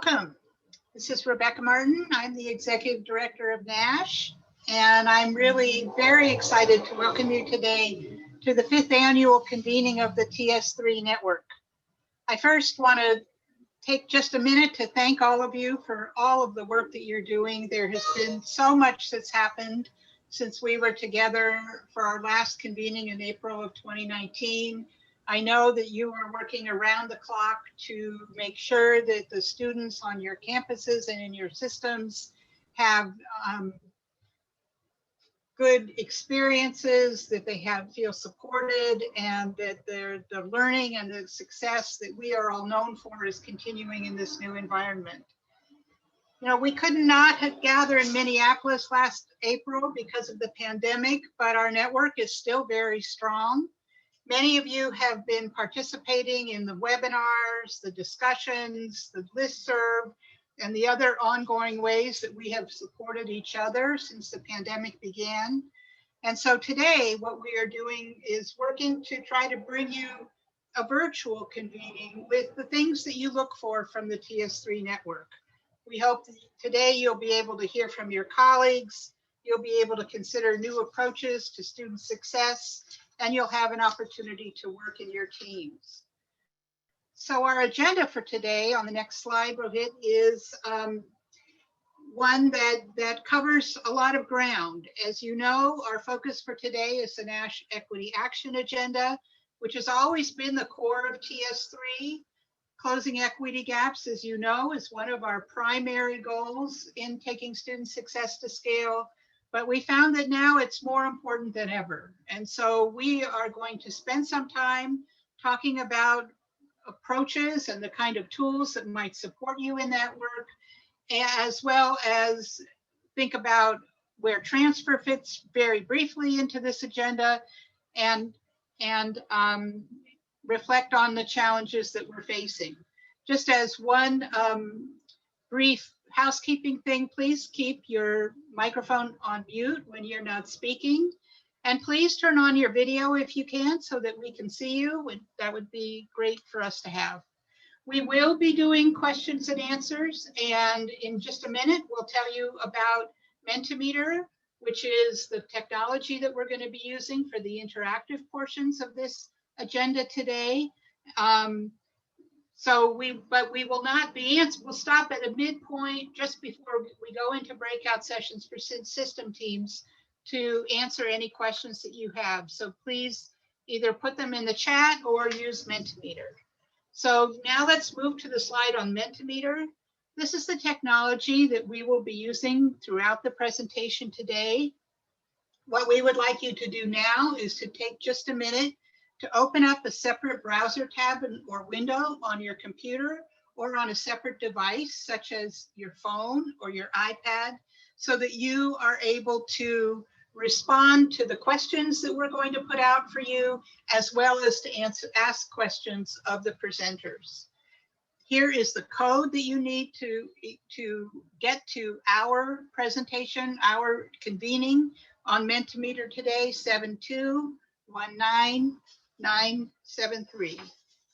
Welcome. This is Rebecca Martin. I'm the Executive Director of NASH, and I'm really very excited to welcome you today to the 5th annual convening of the TS3 Network. I first want to take just a minute to thank all of you for all of the work that you're doing. There has been so much that's happened since we were together for our last convening in April of 2019. I know that you are working around the clock to make sure that the students on your campuses and in your systems have good experiences, that they feel supported, and that the learning and the success that we are all known for is continuing in this new environment. You know, we could not have gathered in Minneapolis last April because of the pandemic, but our network is still very strong. Many of you have been participating in the webinars, the discussions, the listserv, and the other ongoing ways that we have supported each other since the pandemic began. And so today, what we are doing is working to try to bring you a virtual convening with the things that you look for from the TS3 network. We hope that today you'll be able to hear from your colleagues, you'll be able to consider new approaches to student success, and you'll have an opportunity to work in your teams. So our agenda for today on the next slide, Rohit, is one that covers a lot of ground. As you know, our focus for today is the NASH Equity Action Agenda, which has always been the core of TS3. Closing equity gaps, as you know, is one of our primary goals in taking student success to scale. But we found that now it's more important than ever. And so we are going to spend some time talking about approaches and the kind of tools that might support you in that work, as well as think about where transfer fits very briefly into this agenda, and reflect on the challenges that we're facing. Just as one brief housekeeping thing, please keep your microphone on mute when you're not speaking. And please turn on your video if you can so that we can see you. That would be great for us to have. We will be doing questions and answers, and in just a minute, we'll tell you about Mentimeter, which is the technology that we're going to be using for the interactive portions of this agenda today. But we will not be, we'll stop at a midpoint just before we go into breakout sessions for system teams to answer any questions that you have. So please either put them in the chat or use Mentimeter. So now let's move to the slide on Mentimeter. This is the technology that we will be using throughout the presentation today. What we would like you to do now is to take just a minute to open up a separate browser tab or window on your computer or on a separate device, such as your phone or your iPad, so that you are able to respond to the questions that we're going to put out for you, as well as to ask questions of the presenters. Here is the code that you need to get to our presentation, our convening on Mentimeter today, 7219973.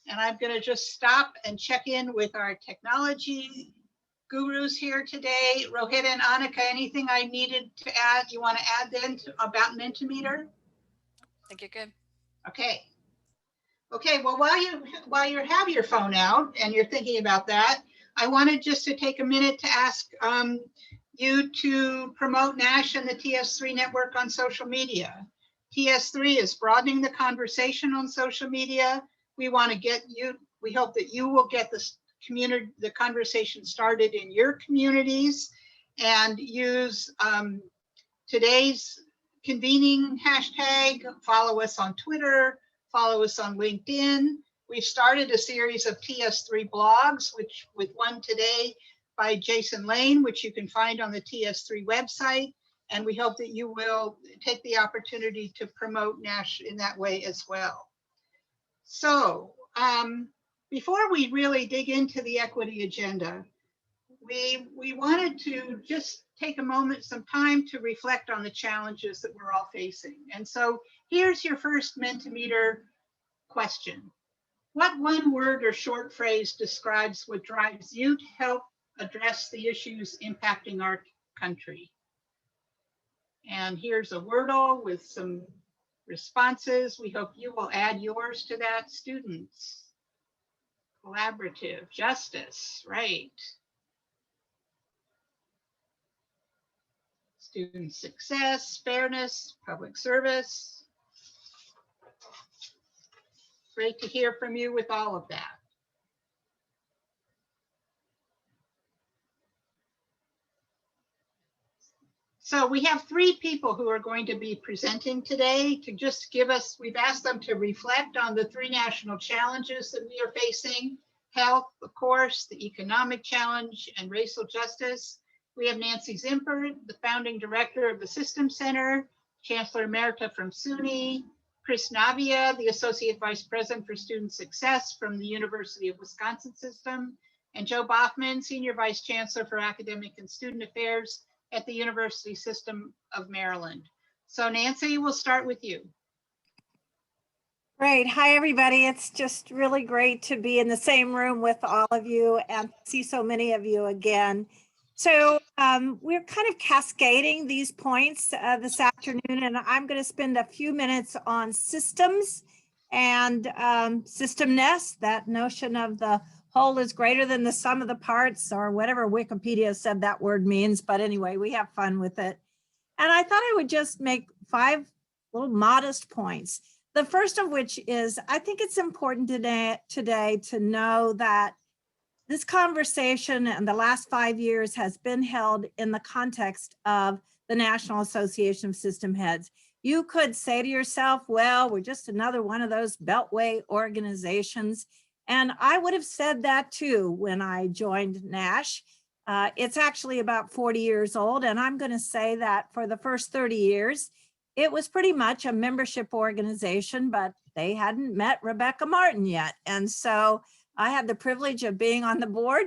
And I'm going to just stop and check in with our technology gurus here today. Rohit and Annika, anything I needed to add? You want to add then about Mentimeter? I think you're good. Okay. Okay, well, while you have your phone out and you're thinking about that, I wanted just to take a minute to ask you to promote NASH and the TS3 network on social media. TS3 is broadening the conversation on social media. We want to get you, we hope that you will get the conversation started in your communities, and use today's convening hashtag, follow us on Twitter, follow us on LinkedIn. We've started a series of TS3 blogs, with one today by Jason Lane, which you can find on the TS3 website. And we hope that you will take the opportunity to promote NASH in that way as well. So before we really dig into the equity agenda, we wanted to just take a moment, some time to reflect on the challenges that we're all facing. And so here's your first Mentimeter question. What one word or short phrase describes what drives you to help address the issues impacting our country. And here's a Wordle with some responses. We hope you will add yours to that. Students, collaborative, justice, right. Student success, fairness, public service. Great to hear from you with all of that. So we have three people who are going to be presenting today to just give us, we've asked them to reflect on the three national challenges that we are facing: health, of course, the economic challenge, and racial justice. We have Nancy Zimper, the founding director of the System Center, Chancellor Emerita from SUNY, Chris Navia, the Associate Vice President for Student Success from the University of Wisconsin System, and Joe Boffman, Senior Vice Chancellor for Academic and Student Affairs at the University System of Maryland. So Nancy, we'll start with you. Great. Hi, everybody. It's just really great to be in the same room with all of you and see so many of you again. So we're kind of cascading these points this afternoon, and I'm going to spend a few minutes on systems and systemness, that notion of the whole is greater than the sum of the parts, or whatever Wikipedia said that word means. But anyway, we have fun with it. And I thought I would just make 5 little modest points. The first of which is, I think it's important today to know that this conversation in the last 5 years has been held in the context of the National Association of System Heads. You could say to yourself, well, we're just another one of those Beltway organizations. And I would have said that too when I joined NASH. It's actually about 40 years old. And I'm going to say that for the first 30 years, it was pretty much a membership organization, but they hadn't met Rebecca Martin yet. And so I had the privilege of being on the board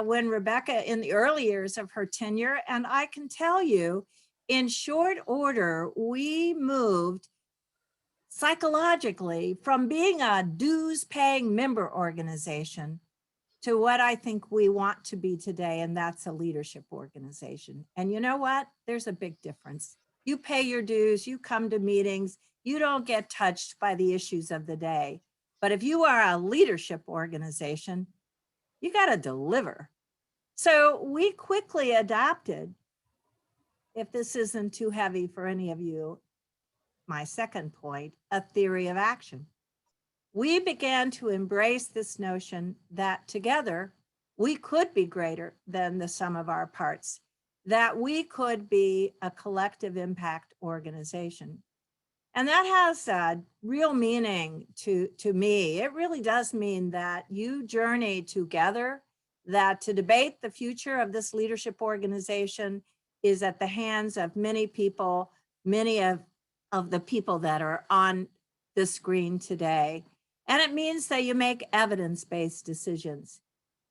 when Rebecca, in the early years of her tenure. And I can tell you, in short order, we moved psychologically from being a dues paying member organization to what I think we want to be today, and that's a leadership organization. And you know what? There's a big difference. You pay your dues, you come to meetings, you don't get touched by the issues of the day. But if you are a leadership organization, you got to deliver. So we quickly adopted, if this isn't too heavy for any of you, my second point, a theory of action. We began to embrace this notion that together we could be greater than the sum of our parts, that we could be a collective impact organization. And that has a real meaning to me. It really does mean that you journey together, that to debate the future of this leadership organization is at the hands of many people, many of the people that are on the screen today. And it means that you make evidence-based decisions,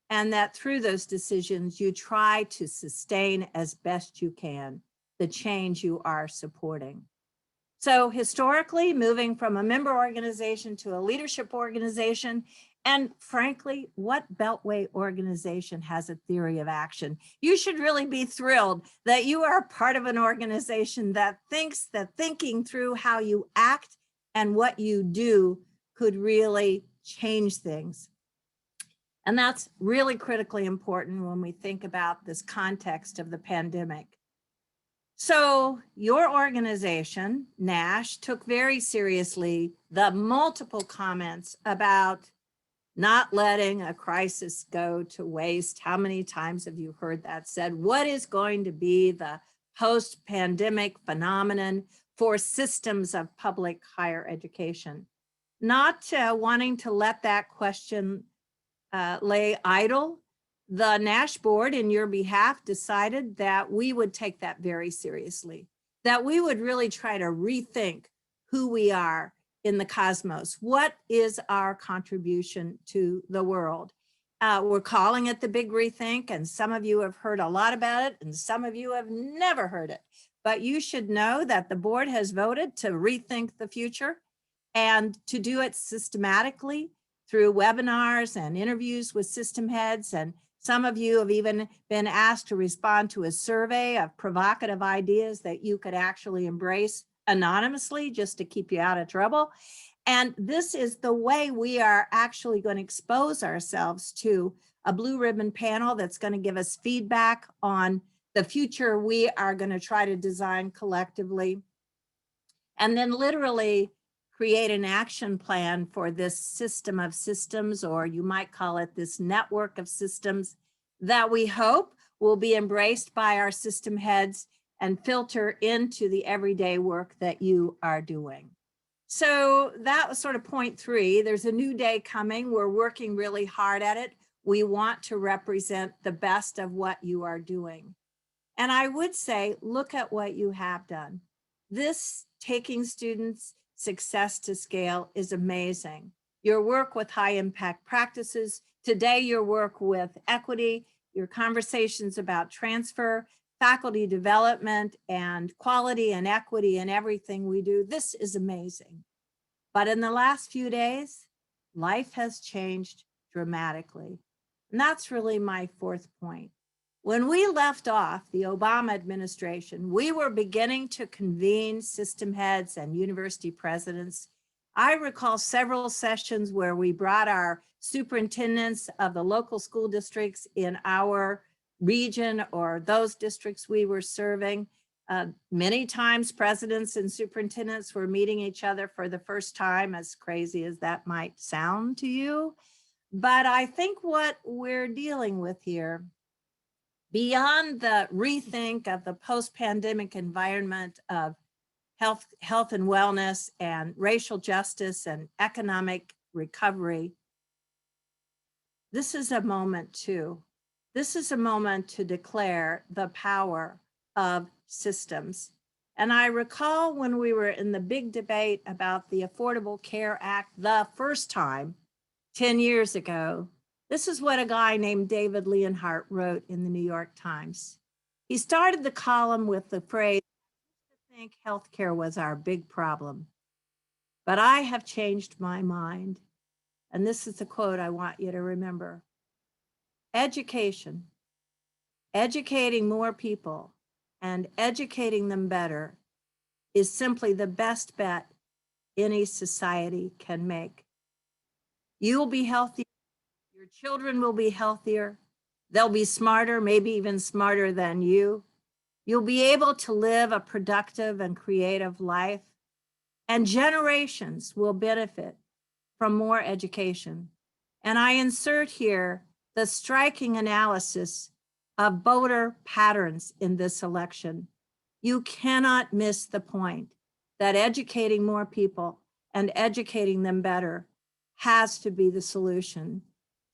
and that through those decisions, you try to sustain as best you can the change you are supporting. So historically, moving from a member organization to a leadership organization, and frankly, what Beltway organization has a theory of action? You should really be thrilled that you are part of an organization that thinks that thinking through how you act and what you do could really change things. And that's really critically important when we think about this context of the pandemic. So your organization, NASH, took very seriously the multiple comments about not letting a crisis go to waste. How many times have you heard that said? What is going to be the post-pandemic phenomenon for systems of public higher education? Not wanting to let that question lay idle, the NASH board in your behalf decided that we would take that very seriously, that we would really try to rethink who we are in the cosmos. What is our contribution to the world? We're calling it the big rethink, and some of you have heard a lot about it and some of you have never heard it. But you should know that the board has voted to rethink the future and to do it systematically through webinars and interviews with system heads and Some of you have even been asked to respond to a survey of provocative ideas that you could actually embrace anonymously just to keep you out of trouble. And this is the way we are actually going to expose ourselves to a blue ribbon panel that's going to give us feedback on the future we are going to try to design collectively. And then literally create an action plan for this system of systems, or you might call it this network of systems, that we hope will be embraced by our system heads and filter into the everyday work that you are doing. So that was sort of point 3. There's a new day coming. We're working really hard at it. We want to represent the best of what you are doing. And I would say, look at what you have done. This taking students' success to scale is amazing. Your work with high impact practices, today your work with equity, your conversations about transfer, faculty development, and quality and equity in everything we do. This is amazing. But in the last few days, life has changed dramatically. And that's really my 4th point. When we left off the Obama administration, we were beginning to convene system heads and university presidents. I recall several sessions where we brought our superintendents of the local school districts in our region or those districts we were serving. Many times presidents and superintendents were meeting each other for the first time, as crazy as that might sound to you. But I think what we're dealing with here, beyond the rethink of the post-pandemic environment of health and wellness and racial justice and economic recovery, this is a moment too. This is a moment to declare the power of systems. And I recall when we were in the big debate about the Affordable Care Act the first time, 10 years ago, this is what a guy named David Leonhardt wrote in the New York Times. He started the column with the phrase, "I think healthcare was our big problem, but I have changed my mind." And this is the quote I want you to remember. Education, educating more people and educating them better is simply the best bet any society can make. You will be healthier. Your children will be healthier. They'll be smarter, maybe even smarter than you. You'll be able to live a productive and creative life, and generations will benefit from more education. And I insert here the striking analysis of voter patterns in this election. You cannot miss the point that educating more people and educating them better has to be the solution.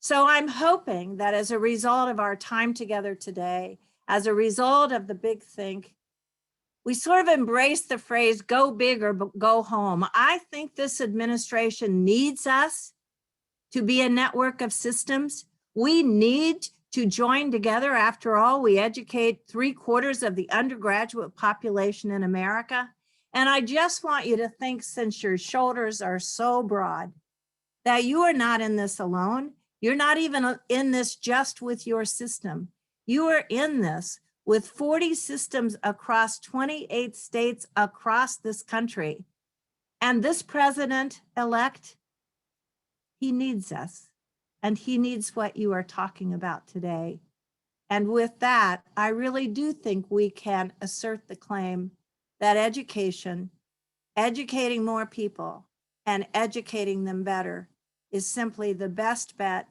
So I'm hoping that as a result of our time together today, as a result of the big think, we sort of embrace the phrase, go big or go home. I think this administration needs us to be a network of systems. We need to join together. After all, we educate 3/4 of the undergraduate population in America. And I just want you to think, since your shoulders are so broad, that you are not in this alone. You're not even in this just with your system. You are in this with 40 systems across 28 states across this country. And this president-elect, he needs us, and he needs what you are talking about today. And with that, I really do think we can assert the claim that education, educating more people and educating them better is simply the best bet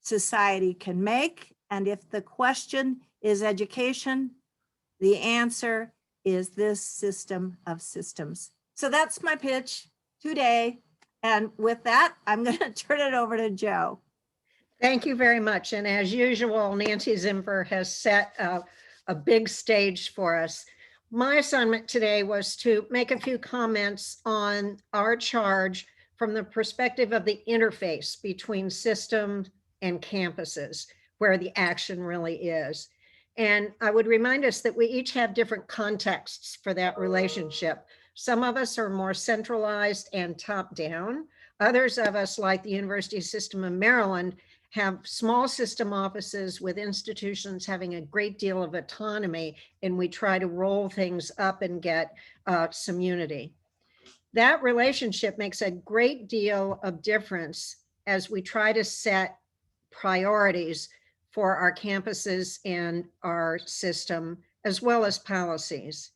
society can make. And if the question is education, the answer is this system of systems. So that's my pitch today. And with that, I'm going to turn it over to Joe. Thank you very much. And as usual, Nancy Zimfer has set a big stage for us. My assignment today was to make a few comments on our charge from the perspective of the interface between systems and campuses, where the action really is. And I would remind us that we each have different contexts for that relationship. Some of us are more centralized and top down. Others of us, like the University System of Maryland, have small system offices with institutions having a great deal of autonomy, and we try to roll things up and get some unity. That relationship makes a great deal of difference as we try to set priorities for our campuses and our system, as well as policies.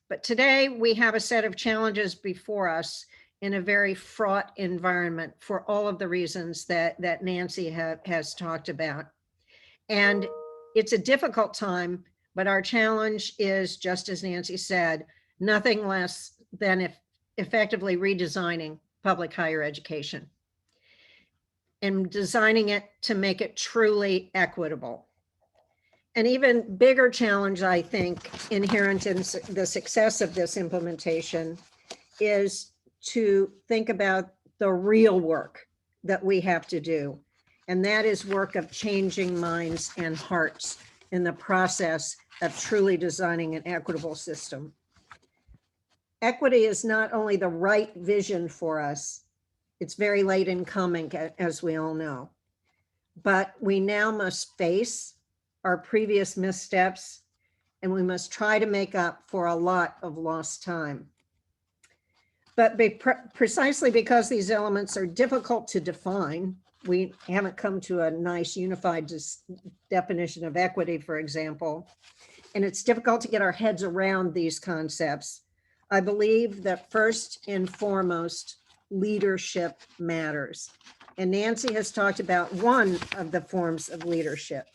But today we have a set of challenges before us in a very fraught environment for all of the reasons that Nancy has talked about. And it's a difficult time, but our challenge is, just as Nancy said, nothing less than effectively redesigning public higher education and designing it to make it truly equitable. An even bigger challenge, I think, inherent in the success of this implementation is to think about the real work that we have to do. And that is work of changing minds and hearts in the process of truly designing an equitable system. Equity is not only the right vision for us, it's very late in coming, as we all know, but we now must face our previous missteps, and we must try to make up for a lot of lost time. But precisely because these elements are difficult to define, we haven't come to a nice unified definition of equity, for example, and it's difficult to get our heads around these concepts. I believe that first and foremost, leadership matters. And Nancy has talked about one of the forms of leadership.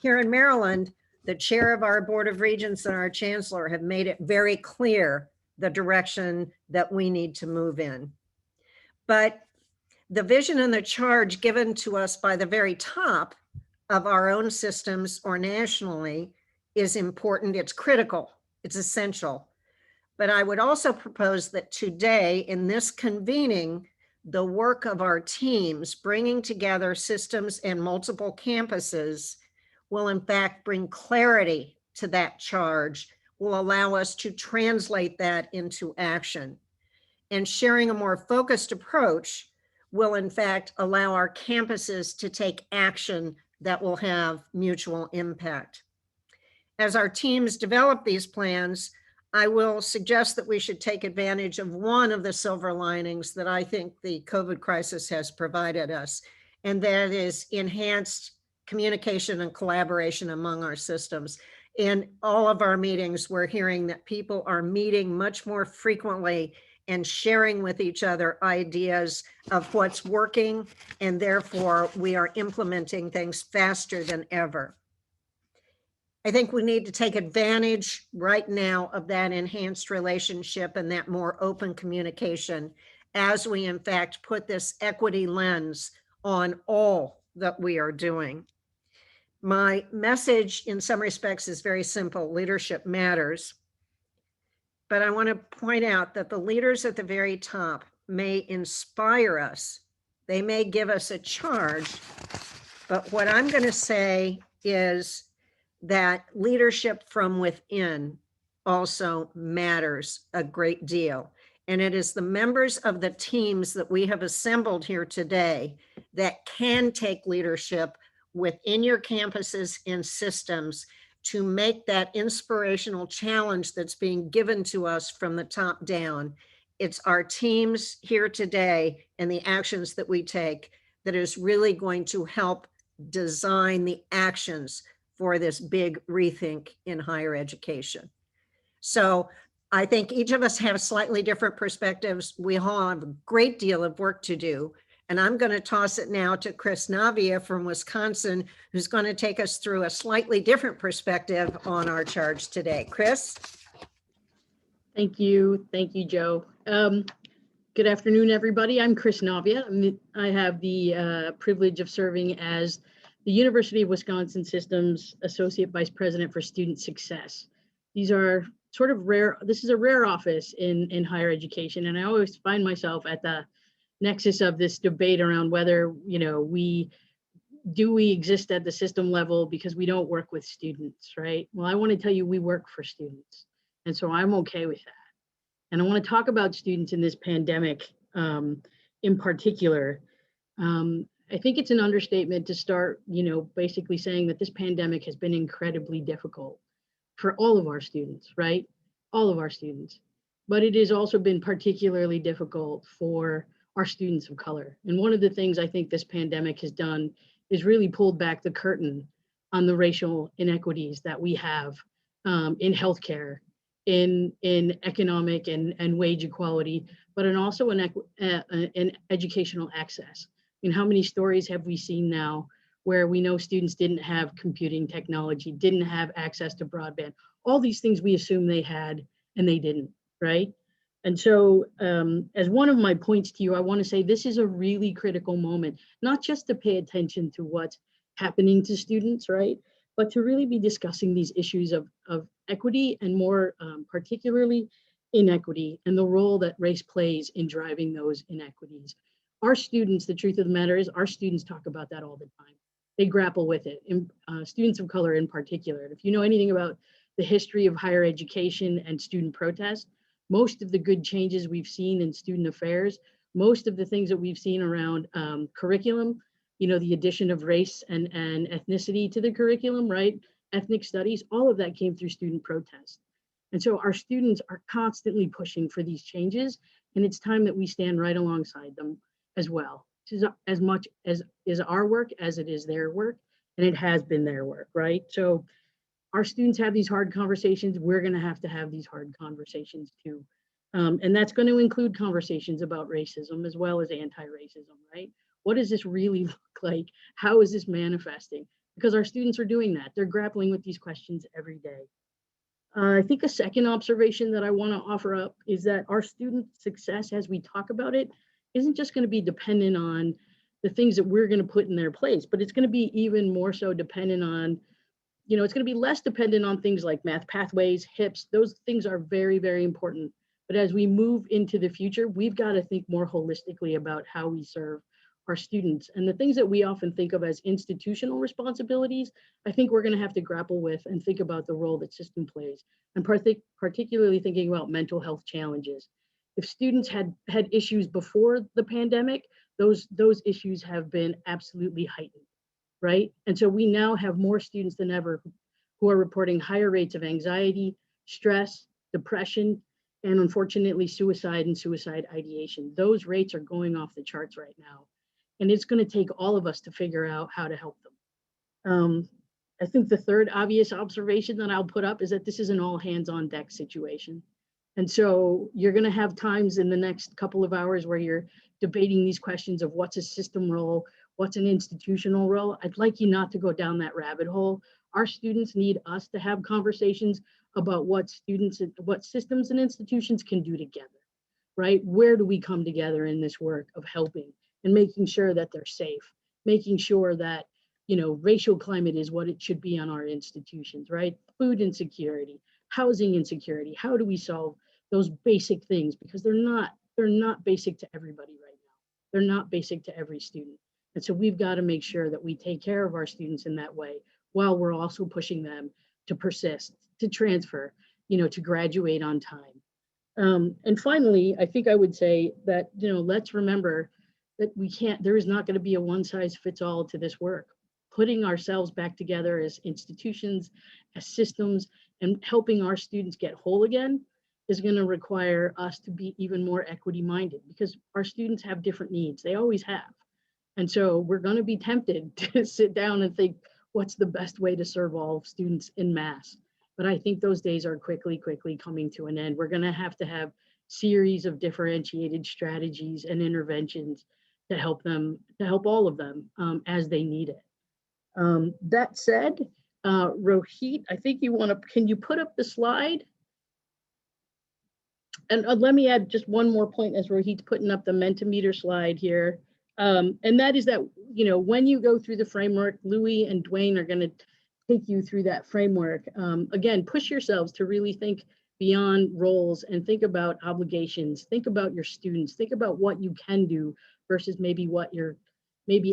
Here in Maryland, the chair of our Board of Regents and our chancellor have made it very clear the direction that we need to move in. But the vision and the charge given to us by the very top of our own systems or nationally is important. It's critical. It's essential. But I would also propose that today in this convening, the work of our teams bringing together systems and multiple campuses will in fact bring clarity to that charge, will allow us to translate that into action. And sharing a more focused approach will in fact allow our campuses to take action that will have mutual impact. As our teams develop these plans, I will suggest that we should take advantage of one of the silver linings that I think the COVID crisis has provided us, and that is enhanced communication and collaboration among our systems. In all of our meetings, we're hearing that people are meeting much more frequently and sharing with each other ideas of what's working, and therefore we are implementing things faster than ever. I think we need to take advantage right now of that enhanced relationship and that more open communication as we in fact put this equity lens on all that we are doing. My message in some respects is very simple: leadership matters. But I want to point out that the leaders at the very top may inspire us. They may give us a charge. But what I'm going to say is that leadership from within also matters a great deal. And it is the members of the teams that we have assembled here today that can take leadership within your campuses and systems to make that inspirational challenge that's being given to us from the top down. It's our teams here today and the actions that we take that is really going to help design the actions for this big rethink in higher education. So I think each of us have slightly different perspectives. We all have a great deal of work to do. And I'm going to toss it now to Chris Navia from Wisconsin, who's going to take us through a slightly different perspective on our charge today. Chris? Thank you. Thank you, Joe. Good afternoon, everybody. I'm Chris Navia. I have the privilege of serving as the University of Wisconsin Systems Associate Vice President for Student Success. These are sort of rare, this is a rare office in higher education. And I always find myself at the nexus of this debate around whether, we exist at the system level because we don't work with students, right? Well, I want to tell you, we work for students. And so I'm okay with that. And I want to talk about students in this pandemic in particular. I think it's an understatement to start, basically saying that this pandemic has been incredibly difficult for all of our students, right? All of our students. But it has also been particularly difficult for our students of color. And one of the things I think this pandemic has done is really pulled back the curtain on the racial inequities that we have in healthcare, in economic and wage equality, but also in educational access. How many stories have we seen now where we know students didn't have computing technology, didn't have access to broadband, all these things we assume they had and they didn't, right? And so as one of my points to you, I want to say this is a really critical moment, not just to pay attention to what's happening to students, right? But to really be discussing these issues of equity and more particularly inequity and the role that race plays in driving those inequities. Our students, the truth of the matter is our students talk about that all the time. They grapple with it, students of color in particular. If you know anything about the history of higher education and student protest, most of the good changes we've seen in student affairs, most of the things that we've seen around curriculum, the addition of race and ethnicity to the curriculum, right? Ethnic studies, all of that came through student protest. And so our students are constantly pushing for these changes, and it's time that we stand right alongside them as well. This is as much as is our work as it is their work, and it has been their work, right? So our students have these hard conversations. We're going to have these hard conversations too. And that's going to include conversations about racism as well as anti-racism, right? What does this really look like? How is this manifesting? Because our students are doing that. They're grappling with these questions every day. I think a second observation that I want to offer up is that our student success, as we talk about it, isn't just going to be dependent on the things that we're going to put in their place, but it's going to be even more so dependent on, it's going to be less dependent on things like math pathways, HIPs. Those things are very, very important. But as we move into the future, we've got to think more holistically about how we serve our students. And the things that we often think of as institutional responsibilities, I think we're going to have to grapple with and think about the role that system plays, and particularly thinking about mental health challenges. If students had issues before the pandemic, those issues have been absolutely heightened, right? And so we now have more students than ever who are reporting higher rates of anxiety, stress, depression, and unfortunately suicide and suicide ideation. Those rates are going off the charts right now. And it's going to take all of us to figure out how to help them. I think the third obvious observation that I'll put up is that this is an all hands on deck situation. And so you're going to have times in the next couple of hours where you're debating these questions of what's a system role, what's an institutional role. I'd like you not to go down that rabbit hole. Our students need us to have conversations about what systems and institutions can do together, right? Where do we come together in this work of helping and making sure that they're safe, making sure that, racial climate is what it should be on our institutions, right? Food insecurity, housing insecurity. How do we solve those basic things? Because they're not basic to everybody right now. They're not basic to every student. And so we've got to make sure that we take care of our students in that way while we're also pushing them to persist, to transfer, to graduate on time. And finally, I think I would say that, let's remember that there is not going to be a one size fits all to this work. Putting ourselves back together as institutions, as systems, and helping our students get whole again is going to require us to be even more equity minded, because our students have different needs. They always have. And so we're going to be tempted to sit down and think, what's the best way to serve all students in mass? But I think those days are quickly coming to an end. We're going to have series of differentiated strategies and interventions to help all of them as they need it. That said, Rohit, I think can you put up the slide? And let me add just one more point as Rohit's putting up the Mentimeter slide here. And that is that, when you go through the framework, Louis and Dwayne are going to take you through that framework. Again, push yourselves to really think beyond roles and think about obligations, think about your students, think about what you can do versus maybe what you're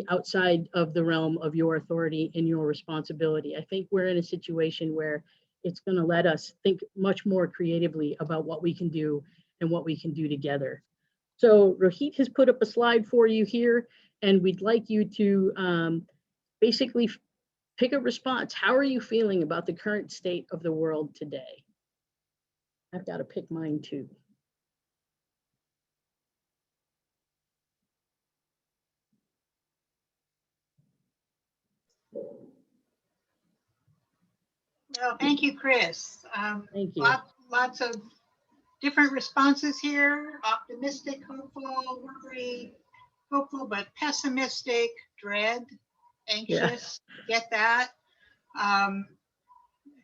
outside of the realm of your authority and your responsibility. I think we're in a situation where it's going to let us think much more creatively about what we can do and what we can do together. So Rohit has put up a slide for you here. And we'd like you to basically pick a response. How are you feeling about the current state of the world today? I've got to pick mine too. Well, thank you, Chris. Thank you. Lots of different responses here: optimistic, hopeful, worried, hopeful but pessimistic, dread, anxious. Get that? I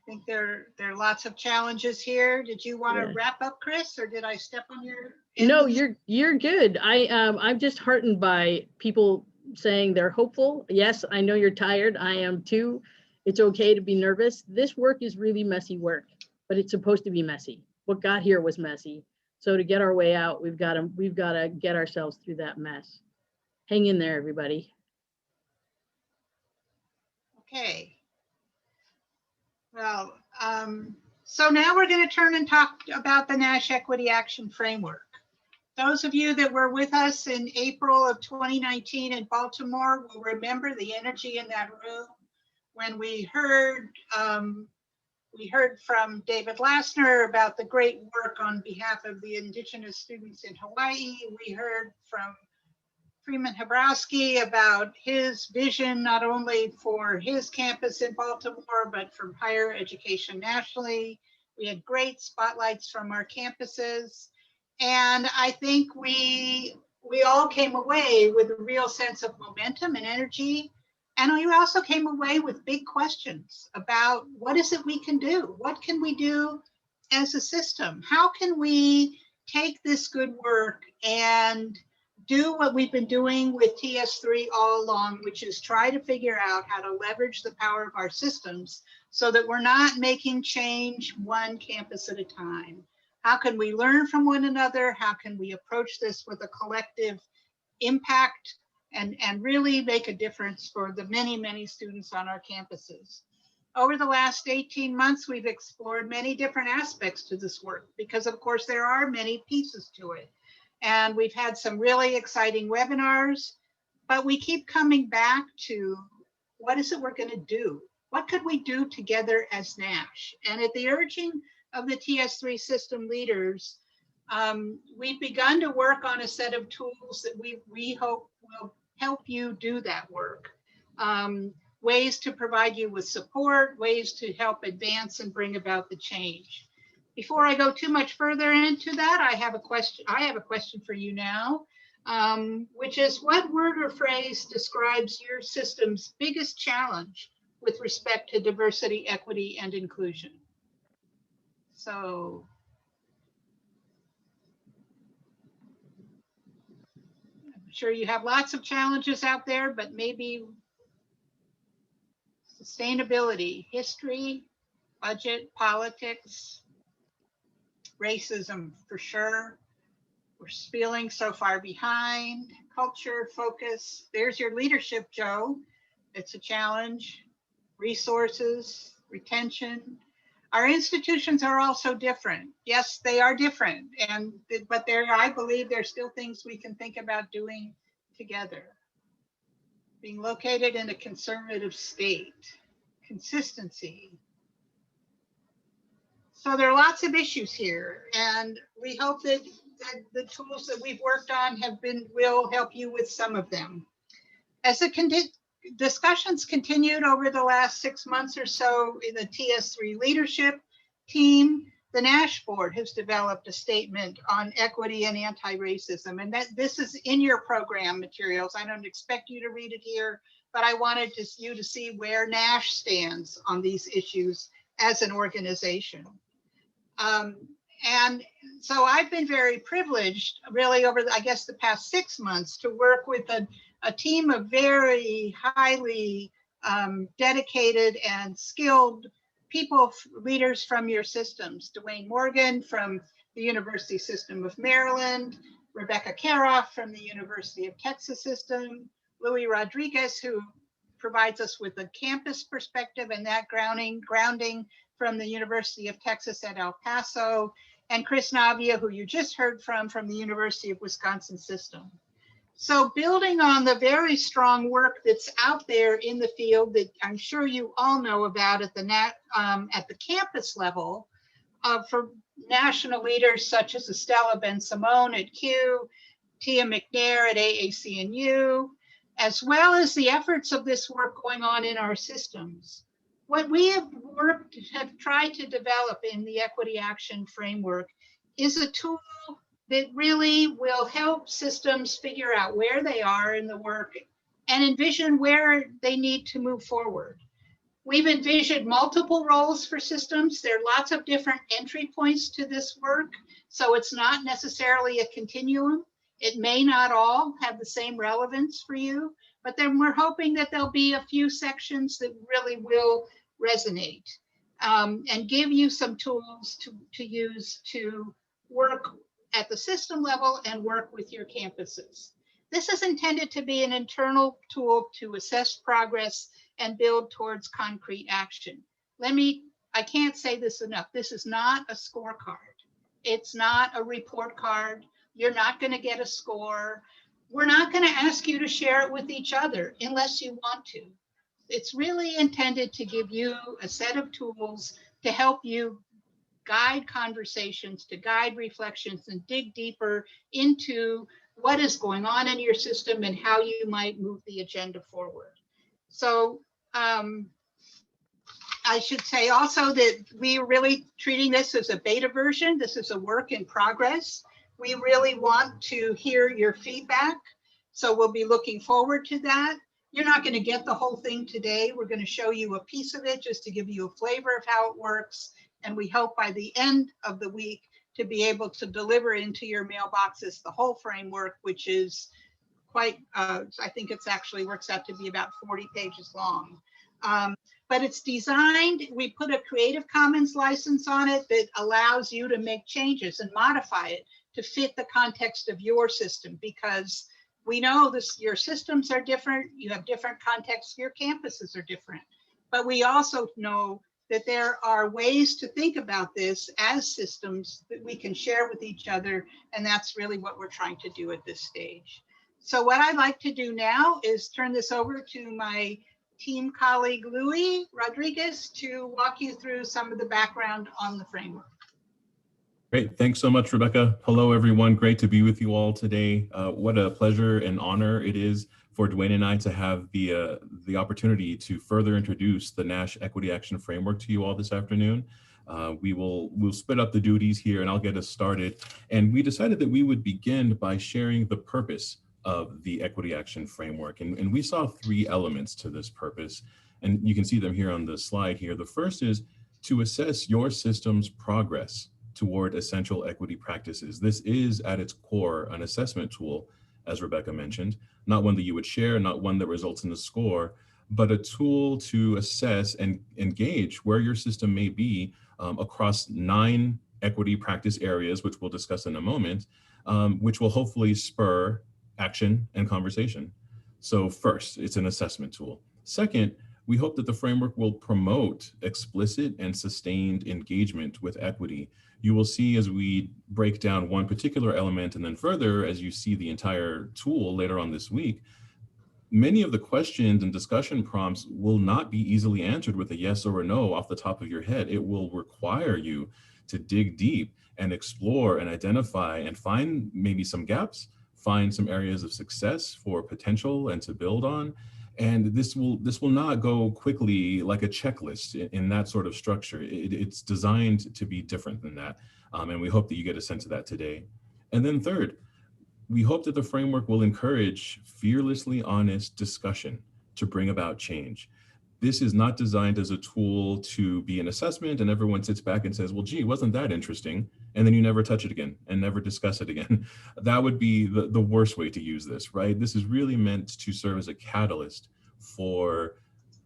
think there are lots of challenges here. Did you want to Yeah. wrap up, Chris, or did I step on your? No, you're good. I'm just heartened by people saying they're hopeful. Yes, I know you're tired. I am too. It's okay to be nervous. This work is really messy work, but it's supposed to be messy. What got here was messy. So to get our way out, we've got to get ourselves through that mess. Hang in there, everybody. Okay. Well, so now we're going to turn and talk about the Nash Equity Action Framework. Those of you that were with us in April of 2019 in Baltimore will remember the energy in that room when we heard from David Lassner about the great work on behalf of the Indigenous students in Hawaii. We heard from Freeman Habrowski about his vision, not only for his campus in Baltimore, but for higher education nationally. We had great spotlights from our campuses. And I think we all came away with a real sense of momentum and energy. And we also came away with big questions about what is it we can do? What can we do as a system? How can we take this good work and do what we've been doing with TS3 all along, which is try to figure out how to leverage the power of our systems so that we're not making change one campus at a time. How can we learn from one another? How can we approach this with a collective impact and really make a difference for the many, many students on our campuses? Over the last 18 months, we've explored many different aspects to this work because, of course, there are many pieces to it. And we've had some really exciting webinars, but we keep coming back to what is it we're going to do? What could we do together as Nash? And at the urging of the TS3 system leaders, we've begun to work on a set of tools that we hope will help you do that work. Ways to provide you with support, ways to help advance and bring about the change. Before I go too much further into that, I have a question for you now, which is, what word or phrase describes your system's biggest challenge with respect to diversity, equity, and inclusion? So I'm sure you have lots of challenges out there, but maybe sustainability, history, budget, politics, racism for sure. We're feeling so far behind. Culture, focus. There's your leadership, Joe. It's a challenge. Resources, retention. Our institutions are also different. Yes, they are different, but I believe there's still things we can think about doing together. Being located in a conservative state, consistency. So there are lots of issues here, and we hope that the tools that we've worked on will help you with some of them. As the discussions continued over the last 6 months or so in the TS3 leadership team, the Nash board has developed a statement on equity and anti-racism, and this is in your program materials. I don't expect you to read it here, but I wanted you to see where Nash stands on these issues as an organization. And so I've been very privileged really over, I guess, the past 6 months to work with a team of very highly dedicated and skilled people, leaders from your systems. Dwayne Morgan from the University System of Maryland, Rebecca Karoff from the University of Texas System, Louis Rodriguez, who provides us with a campus perspective and that grounding from the University of Texas at El Paso, and Chris Navia, who you just heard from the University of Wisconsin System. So building on the very strong work that's out there in the field that I'm sure you all know about at the campus level, for national leaders such as Estella Ben-Simone at Q, Tia McNair at AAC&U, as well as the efforts of this work going on in our systems. What we have tried to develop in the Equity Action Framework is a tool that really will help systems figure out where they are in the work and envision where they need to move forward. We've envisioned multiple roles for systems. There are lots of different entry points to this work, so it's not necessarily a continuum. It may not all have the same relevance for you, but then we're hoping that there'll be a few sections that really will resonate and give you some tools to use to work at the system level and work with your campuses. This is intended to be an internal tool to assess progress and build towards concrete action. I can't say this enough. This is not a scorecard. It's not a report card. You're not going to get a score. We're not going to ask you to share it with each other unless you want to. It's really intended to give you a set of tools to help you guide conversations, to guide reflections, and dig deeper into what is going on in your system and how you might move the agenda forward. So I should say also that we are really treating this as a beta version. This is a work in progress. We really want to hear your feedback. So we'll be looking forward to that. You're not going to get the whole thing today. We're going to show you a piece of it just to give you a flavor of how it works. And we hope by the end of the week to be able to deliver into your mailboxes the whole framework, which is quite, I think it's actually works out to be about 40 pages long. But it's designed, we put a Creative Commons license on it that allows you to make changes and modify it to fit the context of your system, because we know your systems are different, you have different contexts, your campuses are different. But we also know that there are ways to think about this as systems that we can share with each other, and that's really what we're trying to do at this stage. So what I'd like to do now is turn this over to my team colleague, Louis Rodriguez, to walk you through some of the background on the framework. Great. Thanks so much, Rebecca. Hello, everyone. Great to be with you all today. What a pleasure and honor it is for Dwayne and I to have the opportunity to further introduce the NASH Equity Action Framework to you all this afternoon. We'll split up the duties here and I'll get us started. And we decided that we would begin by sharing the purpose of the Equity Action Framework. And we saw three elements to this purpose. And you can see them here on the slide here. The first is to assess your system's progress toward essential equity practices. This is at its core an assessment tool, as Rebecca mentioned, not one that you would share, not one that results in a score, but a tool to assess and engage where your system may be across 9 equity practice areas, which we'll discuss in a moment, which will hopefully spur action and conversation. So first, it's an assessment tool. Second, we hope that the framework will promote explicit and sustained engagement with equity. You will see as we break down one particular element and then further, as you see the entire tool later on this week, many of the questions and discussion prompts will not be easily answered with a yes or a no off the top of your head. It will require you to dig deep and explore and identify and find maybe some gaps, find some areas of success for potential and to build on. And this will not go quickly like a checklist in that sort of structure. It's designed to be different than that. And we hope that you get a sense of that today. And then third, we hope that the framework will encourage fearlessly honest discussion to bring about change. This is not designed as a tool to be an assessment and everyone sits back and says, well, gee, wasn't that interesting? And then you never touch it again and never discuss it again. That would be the worst way to use this, right? This is really meant to serve as a catalyst for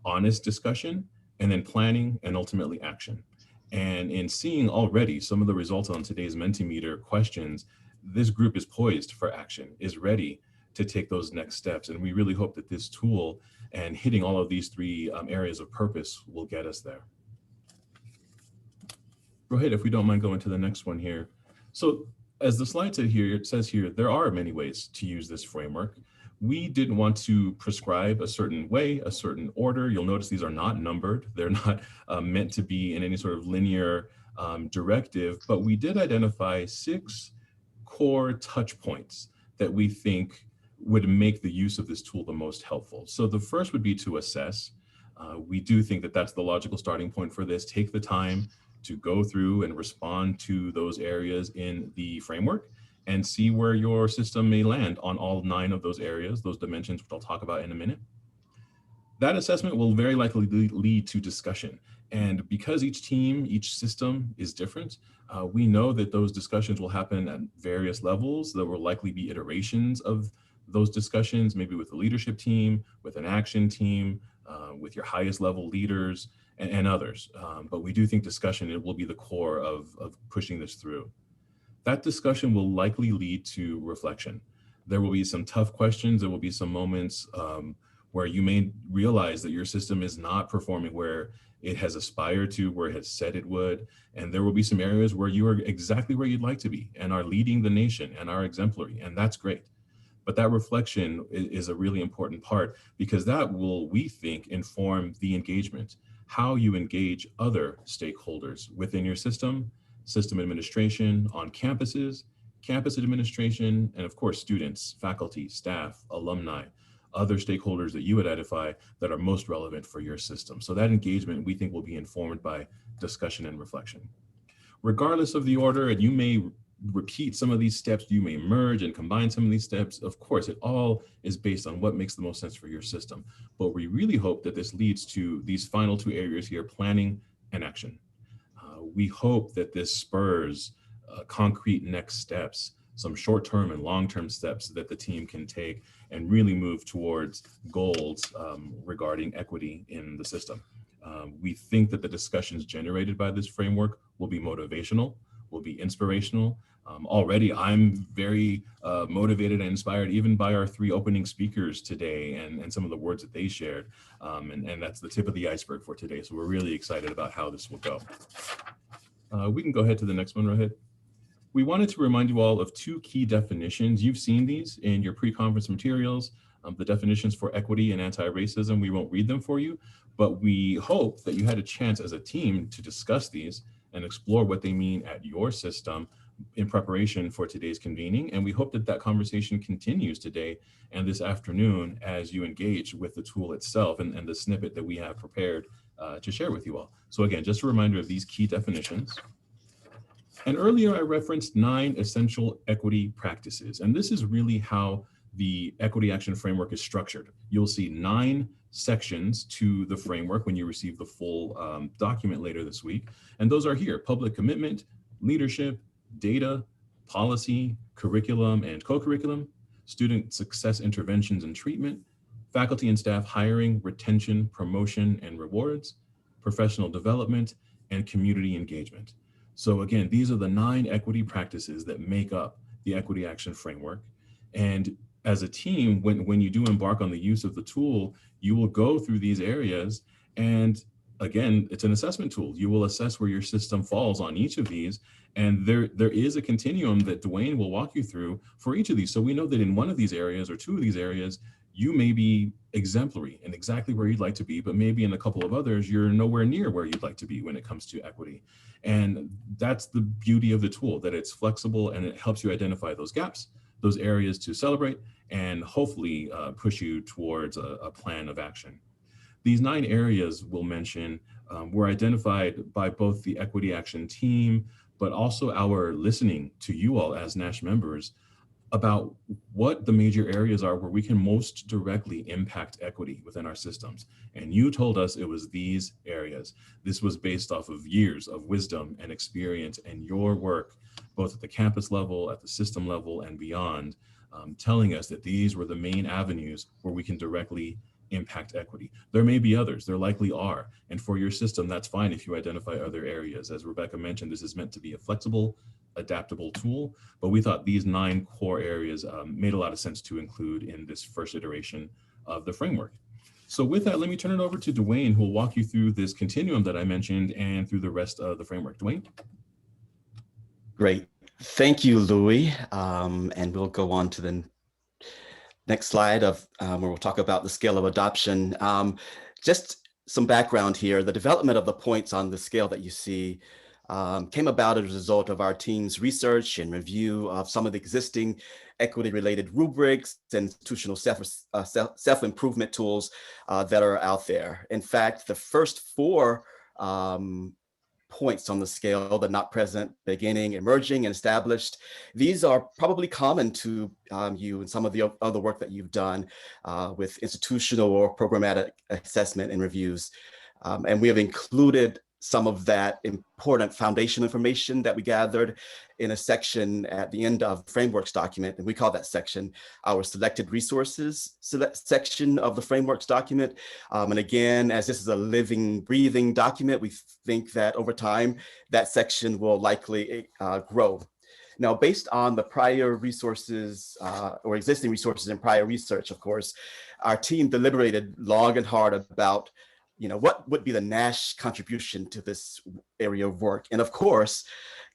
honest discussion and then planning and ultimately action. And in seeing already some of the results on today's Mentimeter questions, this group is poised for action, is ready to take those next steps. And we really hope that this tool and hitting all of these three areas of purpose will get us there. Go ahead, if we don't mind going to the next one here. So as the slide says here, there are many ways to use this framework. We didn't want to prescribe a certain way, a certain order. You'll notice these are not numbered. They're not meant to be in any sort of linear directive, but we did identify 6 core touch points that we think would make the use of this tool the most helpful. So the first would be to assess. We do think that that's the logical starting point for this. Take the time to go through and respond to those areas in the framework and see where your system may land on all 9 of those areas, those dimensions, which I'll talk about in a minute. That assessment will very likely lead to discussion. And because each team, each system is different, we know that those discussions will happen at various levels. There will likely be iterations of those discussions, maybe with the leadership team, with an action team, with your highest level leaders, and others. But we do think discussion, it will be the core of pushing this through. That discussion will likely lead to reflection. There will be some tough questions. There will be some moments where you may realize that your system is not performing where it has aspired to, where it has said it would. And there will be some areas where you are exactly where you'd like to be and are leading the nation and are exemplary, and that's great. But that reflection is a really important part, because that will, we think, inform the engagement, how you engage other stakeholders within your system, system administration, on campuses, campus administration, and of course, students, faculty, staff, alumni, other stakeholders that you would identify that are most relevant for your system. So that engagement, we think, will be informed by discussion and reflection. Regardless of the order, and you may repeat some of these steps, you may merge and combine some of these steps. Of course, it all is based on what makes the most sense for your system. But we really hope that this leads to these final 2 areas here, planning and action. We hope that this spurs concrete next steps, some short-term and long-term steps that the team can take and really move towards goals regarding equity in the system. We think that the discussions generated by this framework will be motivational, will be inspirational. Already, I'm very motivated and inspired even by our 3 opening speakers today and some of the words that they shared. And that's the tip of the iceberg for today. So we're really excited about how this will go. We can go ahead to the next one, Rohit. We wanted to remind you all of 2 key definitions. You've seen these in your pre-conference materials, the definitions for equity and anti-racism. We won't read them for you, but we hope that you had a chance as a team to discuss these and explore what they mean at your system in preparation for today's convening. And we hope that that conversation continues today and this afternoon as you engage with the tool itself and the snippet that we have prepared to share with you all. So again, just a reminder of these key definitions. And earlier I referenced 9 essential equity practices. And this is really how the Equity Action Framework is structured. You'll see 9 sections to the framework when you receive the full document later this week. And those are here: public commitment, leadership, data, policy, curriculum and co-curriculum, student success interventions and treatment, faculty and staff hiring, retention, promotion and rewards, professional development, and community engagement. So again, these are the 9 equity practices that make up the Equity Action Framework. And as a team, when you do embark on the use of the tool, you will go through these areas. And again, it's an assessment tool. You will assess where your system falls on each of these. And there is a continuum that Dwayne will walk you through for each of these. So we know that in one of these areas or 2 of these areas, you may be exemplary and exactly where you'd like to be, but maybe in a couple of others, you're nowhere near where you'd like to be when it comes to equity. And that's the beauty of the tool, that it's flexible and it helps you identify those gaps, those areas to celebrate, and hopefully push you towards a plan of action. These 9 areas we'll mention were identified by both the Equity Action team, but also our listening to you all as NASH members about what the major areas are where we can most directly impact equity within our systems. And you told us it was these areas. This was based off of years of wisdom and experience and your work, both at the campus level, at the system level, and beyond, telling us that these were the main avenues where we can directly impact equity. There may be others, there likely are. And for your system, that's fine if you identify other areas. As Rebecca mentioned, this is meant to be a flexible, adaptable tool, but we thought these 9 core areas made a lot of sense to include in this first iteration of the framework. So with that, let me turn it over to Dwayne, who will walk you through this continuum that I mentioned and through the rest of the framework. Dwayne? Great. Thank you, Louis. And we'll go on to the next slide of where we'll talk about the scale of adoption. Just some background here. The development of the points on the scale that you see came about as a result of our team's research and review of some of the existing equity-related rubrics and institutional self-improvement tools that are out there. In fact, the first four points on the scale, the not present, beginning, emerging, and established. These are probably common to you and some of the other work that you've done with institutional or programmatic assessment and reviews. And we have included some of that important foundation information that we gathered in a section at the end of the frameworks document. And we call that section our selected resources section of the frameworks document. And again, as this is a living, breathing document, we think that over time, that section will likely grow. Now, based on the prior resources or existing resources and prior research, of course, our team deliberated long and hard about what would be the NASH contribution to this area of work. And of course,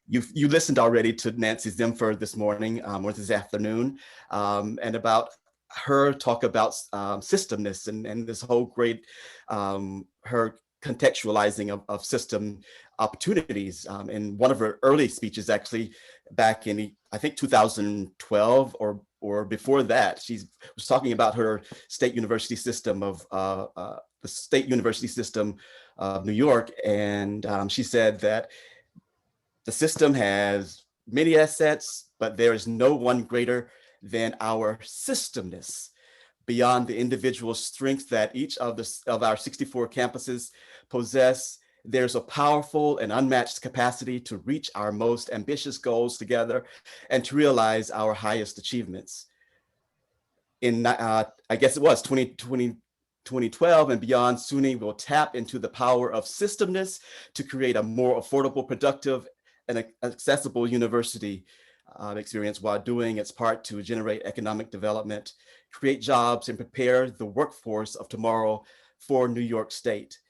you listened already to Nancy Zimfer this morning or this afternoon, and about her talk about systemness and this whole great, her contextualizing of system opportunities. In one of her early speeches, actually, back in, I think, 2012 or before that, she was talking about her state university system of the State University System of New York. And she said that the system has many assets, but there is no one greater than our systemness. Beyond the individual strengths that each of our 64 campuses possess, there's a powerful and unmatched capacity to reach our most ambitious goals together and to realize our highest achievements. In, I guess it was 2012 and beyond, SUNY will tap into the power of systemness to create a more affordable, productive, and accessible university experience while doing its part to generate economic development, create jobs, and prepare the workforce of tomorrow for New York State.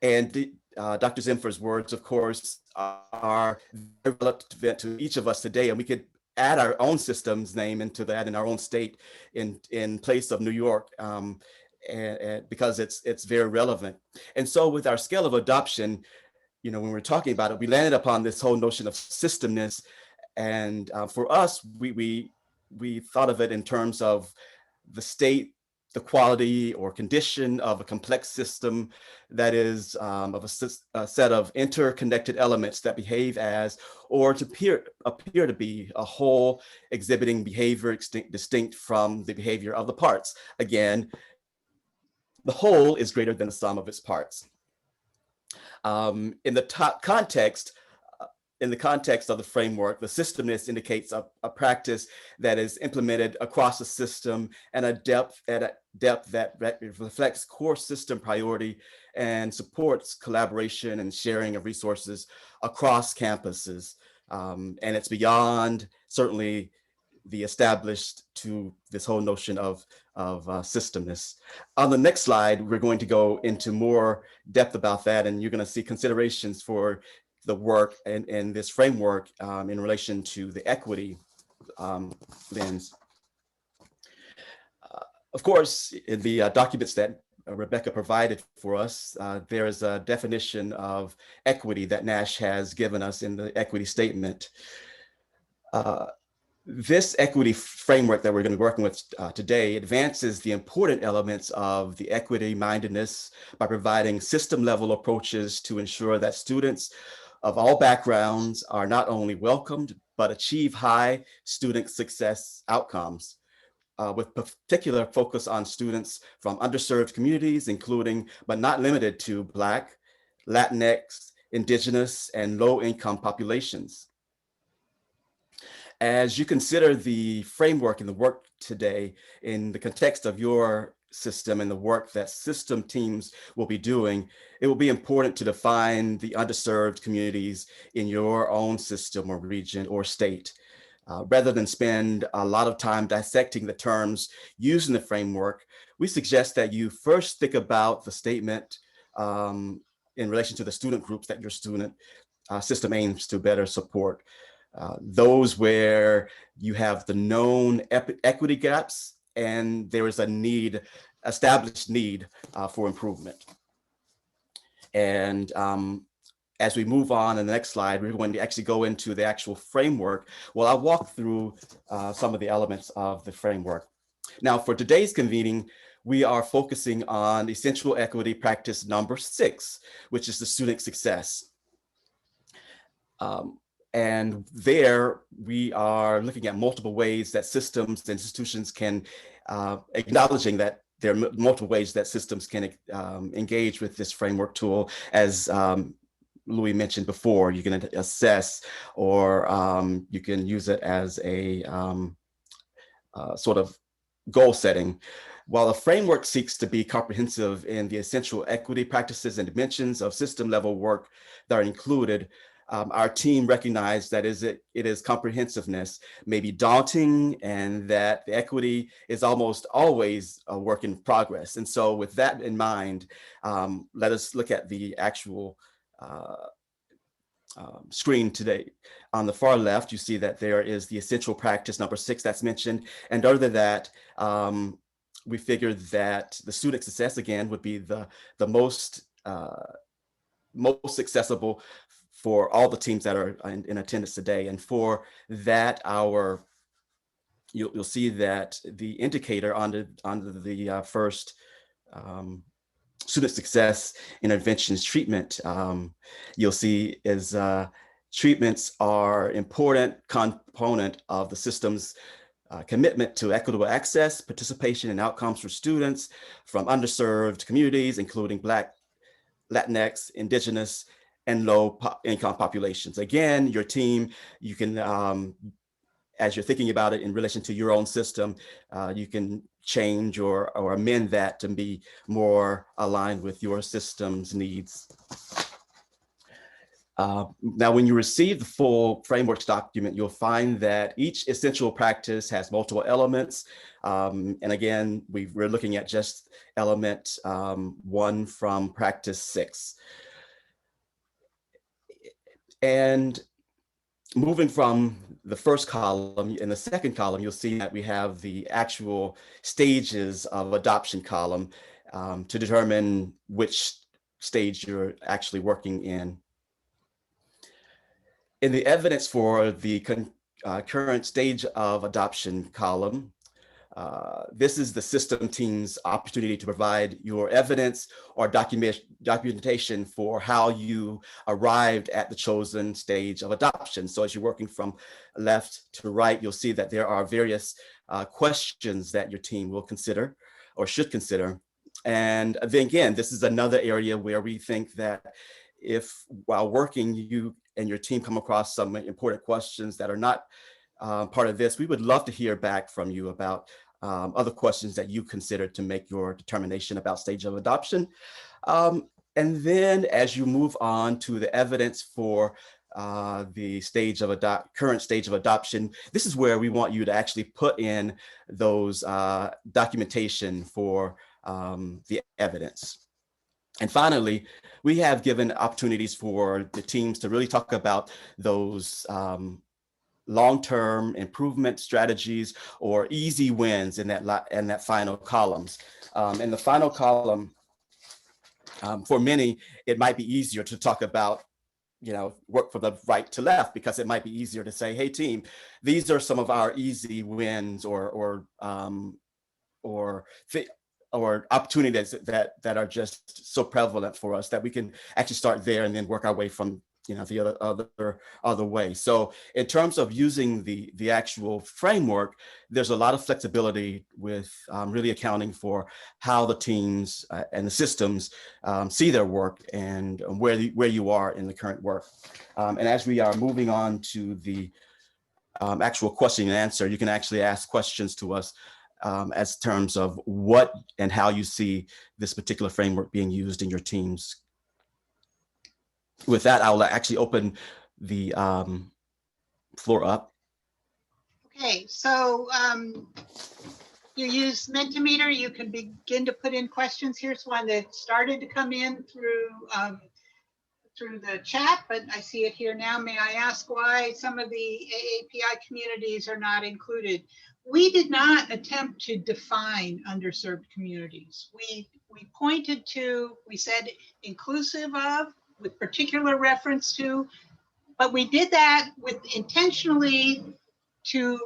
And Dr. Zimfer's words, of course, are very relevant to each of us today, and we could add our own system's name into that in our own state in place of New York. And because it's very relevant. And so with our scale of adoption, when we're talking about it, we landed upon this whole notion of systemness. And for us, we thought of it in terms of the state, the quality or condition of a complex system that is of a set of interconnected elements that behave as, or to appear to be, a whole exhibiting behavior distinct from the behavior of the parts. Again, the whole is greater than the sum of its parts. In the context of the framework, the systemness indicates a practice that is implemented across the system and at a depth that reflects core system priority and supports collaboration and sharing of resources across campuses. And it's beyond certainly the established to this whole notion of systemness. On the next slide, we're going to go into more depth about that, and you're going to see considerations for the work and this framework in relation to the equity lens. Of course, in the documents that Rebecca provided for us, there is a definition of equity that NASH has given us in the equity statement. This equity framework that we're going to be working with today advances the important elements of the equity mindedness by providing system level approaches to ensure that students of all backgrounds are not only welcomed, but achieve high student success outcomes, with particular focus on students from underserved communities, including, but not limited to, Black, Latinx, Indigenous, and low-income populations. As you consider the framework and the work today in the context of your system and the work that system teams will be doing, it will be important to define the underserved communities in your own system or region or state. Rather than spend a lot of time dissecting the terms used in the framework, we suggest that you first think about the statement in relation to the student groups that your student system aims to better support. those where you have the known equity gaps and there is a need, established need for improvement. And as we move on in the next slide, we're going to actually go into the actual framework. Well, I'll walk through some of the elements of the framework. Now, for today's convening, we are focusing on essential equity practice number 6, which is the student success. And there we are looking at multiple ways that systems and institutions can, acknowledging that there are multiple ways that systems can engage with this framework tool. As Louis mentioned before, you can assess, or you can use it as a sort of goal setting. While the framework seeks to be comprehensive in the essential equity practices and dimensions of system level work that are included, our team recognized that it is comprehensiveness may be daunting, and that the equity is almost always a work in progress. And so with that in mind, let us look at the actual screen today. On the far left, you see that there is the essential practice number 6 that's mentioned. And under that, we figured that the student success, again, would be the most accessible for all the teams that are in attendance today. And for that, you'll see that the indicator under the first student success interventions treatment, you'll see is treatments are important component of the system's commitment to equitable access, participation, and outcomes for students from underserved communities, including Black, Latinx, Indigenous, and low-income populations. Again, your team, you can, as you're thinking about it in relation to your own system, you can change or amend that to be more aligned with your system's needs. Now, when you receive the full frameworks document, you'll find that each essential practice has multiple elements. And again, we're looking at just element 1 from practice 6. And moving from the first column, in the second column, you'll see that we have the actual stages of adoption column to determine which stage you're actually working in. In the evidence for the current stage of adoption column, this is the system team's opportunity to provide your evidence or documentation for how you arrived at the chosen stage of adoption. So as you're working from left to right, you'll see that there are various questions that your team will consider or should consider. And then again, this is another area where we think that if while working, you and your team come across some important questions that are not part of this, we would love to hear back from you about other questions that you consider to make your determination about stage of adoption. And then as you move on to the evidence for the stage of current stage of adoption, this is where we want you to actually put in those documentation for the evidence. And finally, we have given opportunities for the teams to really talk about those long-term improvement strategies or easy wins in that final columns. In the final column, for many, it might be easier to talk about, work from the right to left, because it might be easier to say, hey team, these are some of our easy wins or opportunities that are just so prevalent for us that we can actually start there and then work our way from the other way. So in terms of using the actual framework, there's a lot of flexibility with really accounting for how the teams and the systems see their work and where you are in the current work. And as we are moving on to the actual question and answer, you can actually ask questions to us as terms of what and how you see this particular framework being used in your teams. With that, I'll actually open the floor up. Okay, so you use Mentimeter. You can begin to put in questions. Here's one that started to come in through through the chat, but I see it here now. May I ask why some of the AAPI communities are not included? We did not attempt to define underserved communities. We pointed to, we said inclusive of, with particular reference to, but we did that with intentionally to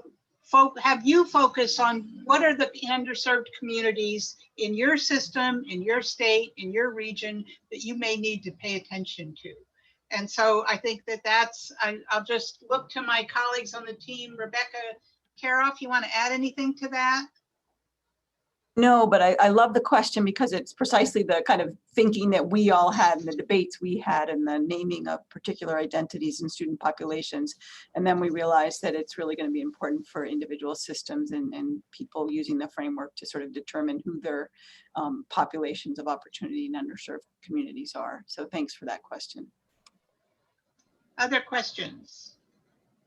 have you focus on what are the underserved communities in your system, in your state, in your region that you may need to pay attention to. And so I think I'll just look to my colleagues on the team. Rebecca Karoff, you want to add anything to that? No, but I love the question because it's precisely the kind of thinking that we all had and the debates we had and the naming of particular identities in student populations. And then we realized that it's really going to be important for individual systems and people using the framework to sort of determine who their populations of opportunity and underserved communities are. So thanks for that question. Other questions?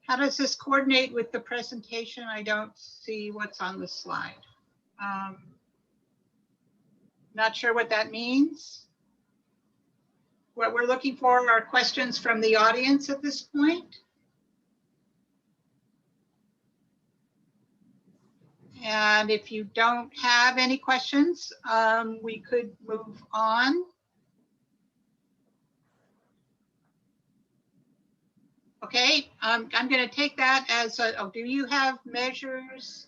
How does this coordinate with the presentation? I don't see what's on the slide. Not sure what that means. What we're looking for are questions from the audience at this point. And if you don't have any questions, we could move on. Okay, I'm going to take that as do you have measures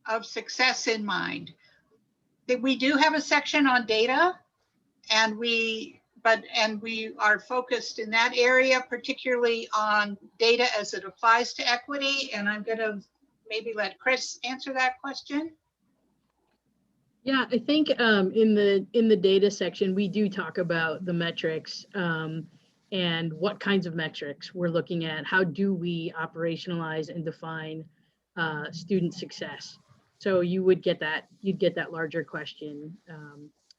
of success in mind? We do have a section on data, and we are focused in that area, particularly on data as it applies to equity. And I'm going to maybe let Chris answer that question. Yeah, I think in the data section, we do talk about the metrics and what kinds of metrics we're looking at. How do we operationalize and define student success? So you would get that, you'd get that larger question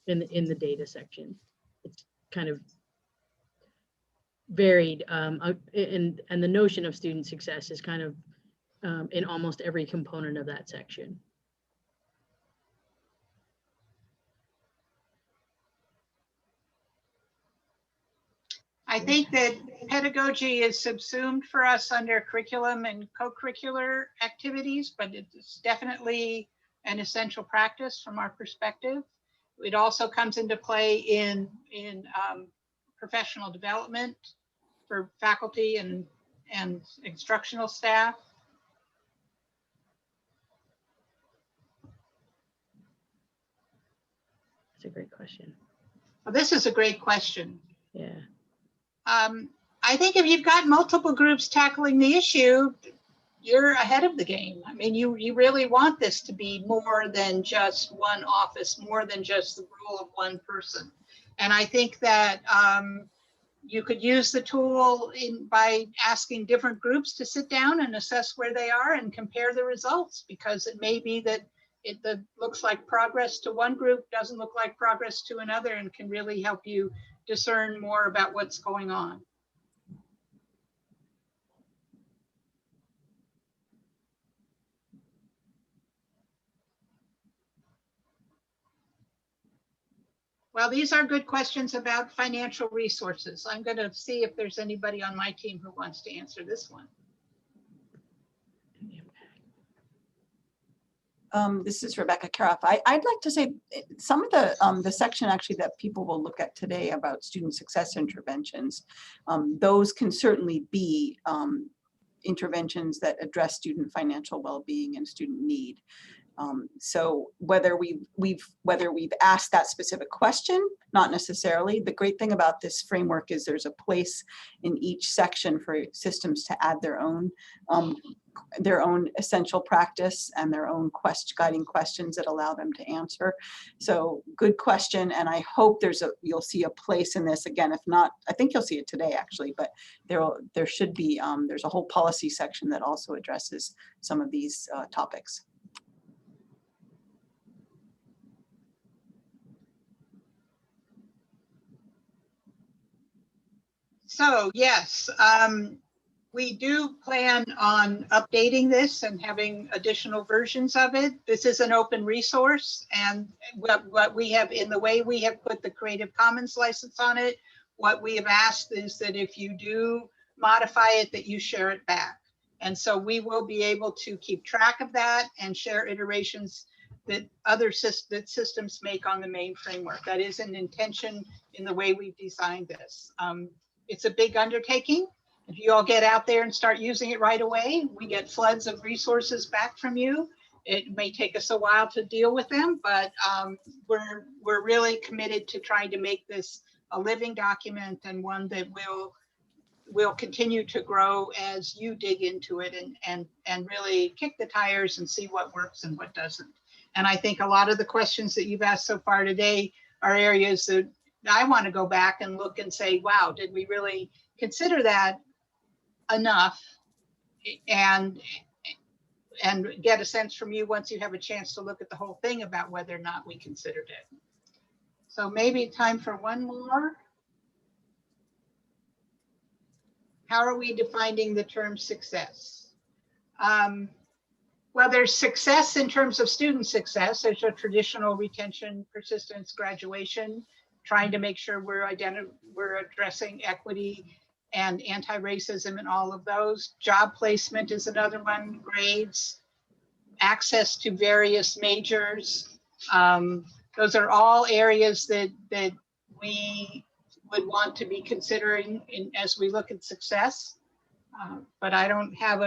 in the data section. It's kind of varied, and the notion of student success is kind of in almost every component of that section. I think that pedagogy is subsumed for us under curriculum and co-curricular activities, but it's definitely an essential practice from our perspective. It also comes into play in professional development for faculty and instructional staff. That's a great question. Well, this is a great question. Yeah. I think if you've got multiple groups tackling the issue, you're ahead of the game. I mean, you really want this to be more than just one office, more than just the rule of one person. And I think that you could use the tool by asking different groups to sit down and assess where they are and compare the results, because it may be that it looks like progress to one group doesn't look like progress to another, and can really help you discern more about what's going on. Well, these are good questions about financial resources. I'm going to see if there's anybody on my team who wants to answer this one. This is Rebecca Karoff. I'd like to say some of the section actually that people will look at today about student success interventions, those can certainly be interventions that address student financial well-being and student need. So whether we've asked that specific question, not necessarily. The great thing about this framework is there's a place in each section for systems to add their own essential practice and their own guiding questions that allow them to answer. So good question, and I hope you'll see a place in this. Again, if not, I think you'll see it today actually, but there should be there's a whole policy section that also addresses some of these topics. So yes, We do plan on updating this and having additional versions of it. This is an open resource, and what we have, in the way we have put the Creative Commons license on it, what we have asked is that if you do modify it, that you share it back. And so we will be able to keep track of that and share iterations that other systems make on the main framework. That is an intention in the way we've designed this. It's a big undertaking. If you all get out there and start using it right away, we get floods of resources back from you. It may take us a while to deal with them, but we're really committed to trying to make this a living document and one that will continue to grow as you dig into it and really kick the tires and see what works and what doesn't. And I think a lot of the questions that you've asked so far today are areas that I want to go back and look and say, wow, did we really consider that enough, and get a sense from you once you have a chance to look at the whole thing about whether or not we considered it. So maybe time for one more. How are we defining the term success? Well, there's success in terms of student success. There's a traditional retention, persistence, graduation, trying to make sure we're addressing equity and anti-racism and all of those. Job placement is another one, grades, access to various majors. Those are all areas that we would want to be considering as we look at success. But I don't have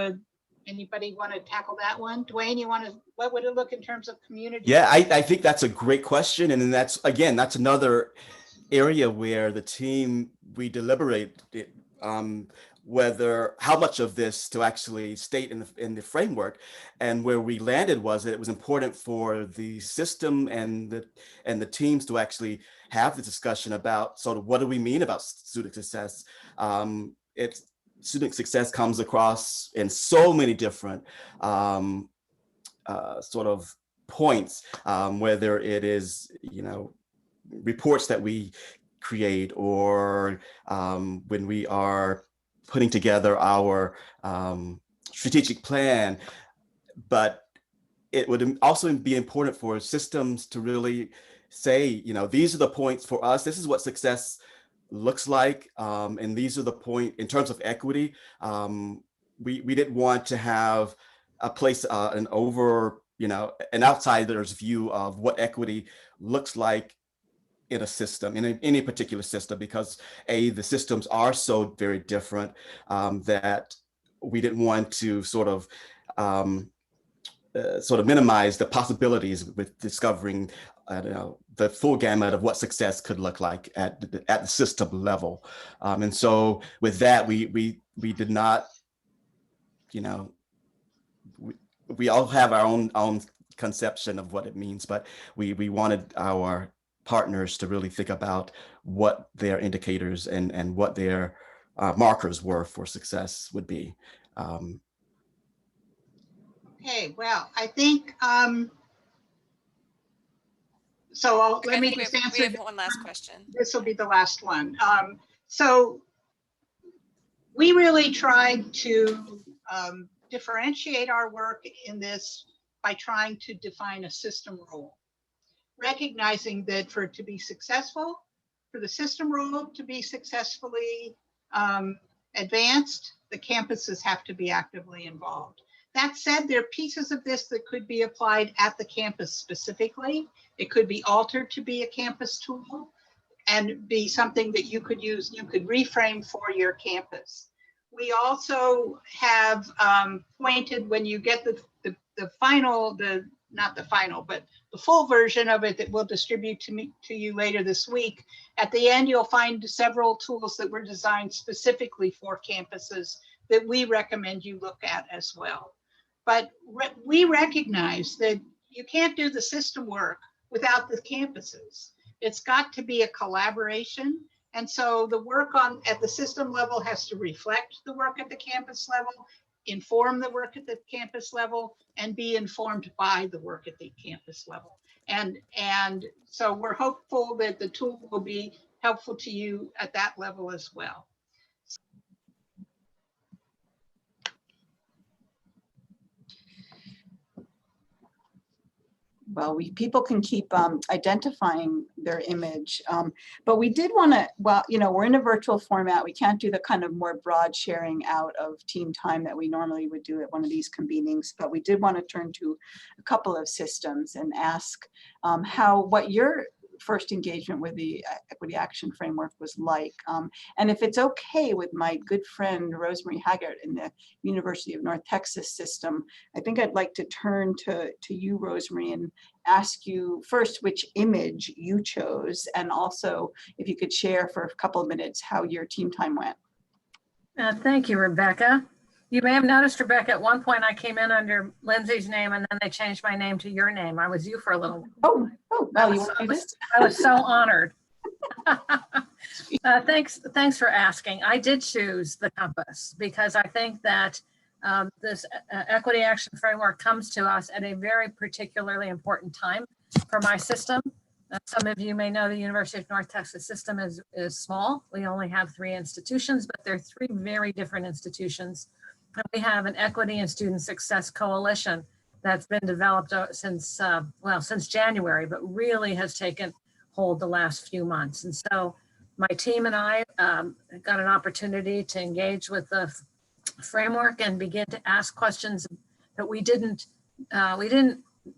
anybody want to tackle that one? Dwayne, what would it look in terms of community? Yeah, I think that's a great question. And then that's another area where the team, we deliberate how much of this to actually state in the framework. And where we landed was that it was important for the system and the teams to actually have the discussion about sort of what do we mean about student success. Student success comes across in so many different sort of points, whether it is, reports that we create, or when we are putting together our strategic plan. But it would also be important for systems to really say, these are the points for us. This is what success looks like. And these are the point in terms of equity. We didn't want to have a place, an outsider's view of what equity looks like in a system, in any particular system, because the systems are so very different that we didn't want to sort of minimize the possibilities with discovering the full gamut of what success could look like at the system level. And so with that, we did not, we all have our own conception of what it means, but we wanted our partners to really think about what their indicators and what their markers were for success would be. Okay, well, I think, let me just answer. We have one last question. This will be the last one. So we really tried to differentiate our work in this by trying to define a system role, recognizing that for it to be successful, for the system role to be successfully advanced, the campuses have to be actively involved. That said, there are pieces of this that could be applied at the campus specifically. It could be altered to be a campus tool and be something that you could use, you could reframe for your campus. We also have pointed, when you get the final, not the final, but the full version of it that we'll distribute to you later this week. At the end, you'll find several tools that were designed specifically for campuses that we recommend you look at as well. But we recognize that you can't do the system work without the campuses. It's got to be a collaboration. And so the work at the system level has to reflect the work at the campus level, inform the work at the campus level, and be informed by the work at the campus level. And so we're hopeful that the tool will be helpful to you at that level as well. Well, people can keep identifying their image, but we did want to, well, we're in a virtual format. We can't do the kind of more broad sharing out of team time that we normally would do at one of these convenings, but we did want to turn to a couple of systems and ask what your first engagement with the Equity Action Framework was like. And if it's okay with my good friend, Rosemary Haggart in the University of North Texas system, I think I'd like to turn to you, Rosemary, and ask you first which image you chose, and also if you could share for a couple of minutes how your team time went. Thank you, Rebecca. You may have noticed, Rebecca, at one point I came in under Lindsay's name and then they changed my name to your name. I was you for a little while. Well, you want to do this? I was so honored. Thanks for asking. I did choose the compass because I think that this Equity Action Framework comes to us at a very particularly important time for my system. Some of you may know the University of North Texas system is small. We only have 3 institutions, but they're 3 very different institutions. And we have an Equity and Student Success Coalition that's been developed since January, but really has taken hold the last few months. And so my team and I got an opportunity to engage with the framework and begin to ask questions that we didn't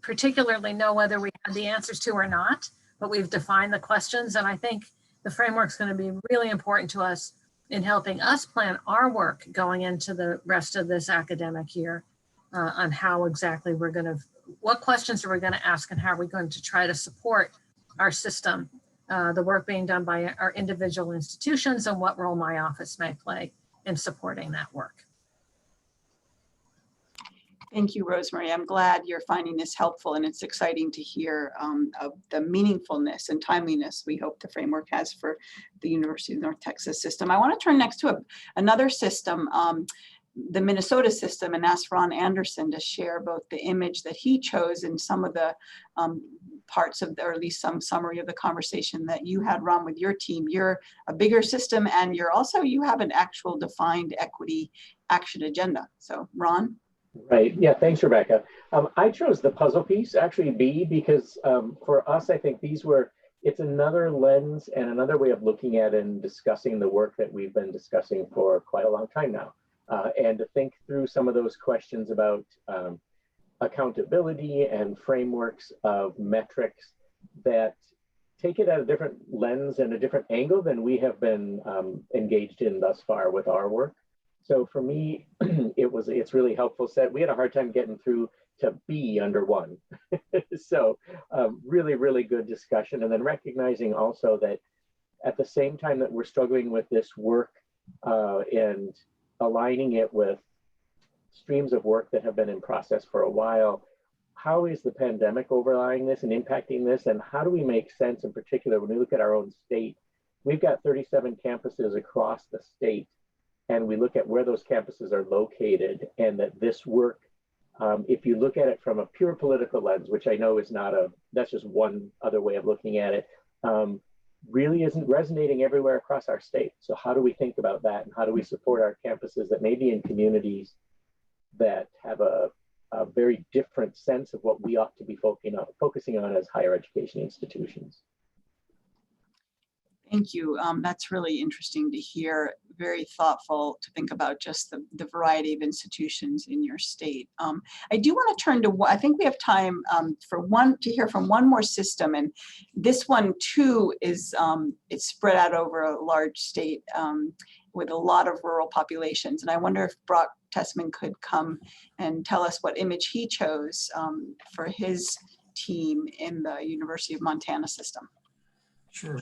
particularly know whether we had the answers to or not, but we've defined the questions. And I think the framework's going to be really important to us in helping us plan our work going into the rest of this academic year on how exactly what questions are we going to ask and how are we going to try to support our system, the work being done by our individual institutions, and what role my office may play in supporting that work. Thank you, Rosemary. I'm glad you're finding this helpful, and it's exciting to hear of the meaningfulness and timeliness we hope the framework has for the University of North Texas system. I want to turn next to another system, the Minnesota system, and ask Ron Anderson to share both the image that he chose and some of the parts of, or at least some summary of the conversation that you had, Ron, with your team. You're a bigger system, and you have an actual defined equity action agenda. So, Ron. Right. Yeah. Thanks, Rebecca. I chose the puzzle piece, actually B, because for us, I think it's another lens and another way of looking at and discussing the work that we've been discussing for quite a long time now. And to think through some of those questions about accountability and frameworks of metrics that take it at a different lens and a different angle than we have been engaged in thus far with our work. So for me, it's really helpful set. We had a hard time getting through to B under 1. So really, really good discussion. And then recognizing also that at the same time that we're struggling with this work and aligning it with streams of work that have been in process for a while, how is the pandemic overlying this and impacting this? And how do we make sense, in particular, when we look at our own state? We've got 37 campuses across the state, and we look at where those campuses are located, and that this work, if you look at it from a pure political lens, which I know is that's just one other way of looking at it, really isn't resonating everywhere across our state. So how do we think about that, and how do we support our campuses that may be in communities that have a very different sense of what we ought to be focusing on as higher education institutions? Thank you. That's really interesting to hear. Very thoughtful to think about just the variety of institutions in your state. I do want to turn to, I think we have time to hear from one more system, and this one too is it's spread out over a large state with a lot of rural populations. And I wonder if Brock Tessman could come and tell us what image he chose for his team in the University of Montana system. Sure.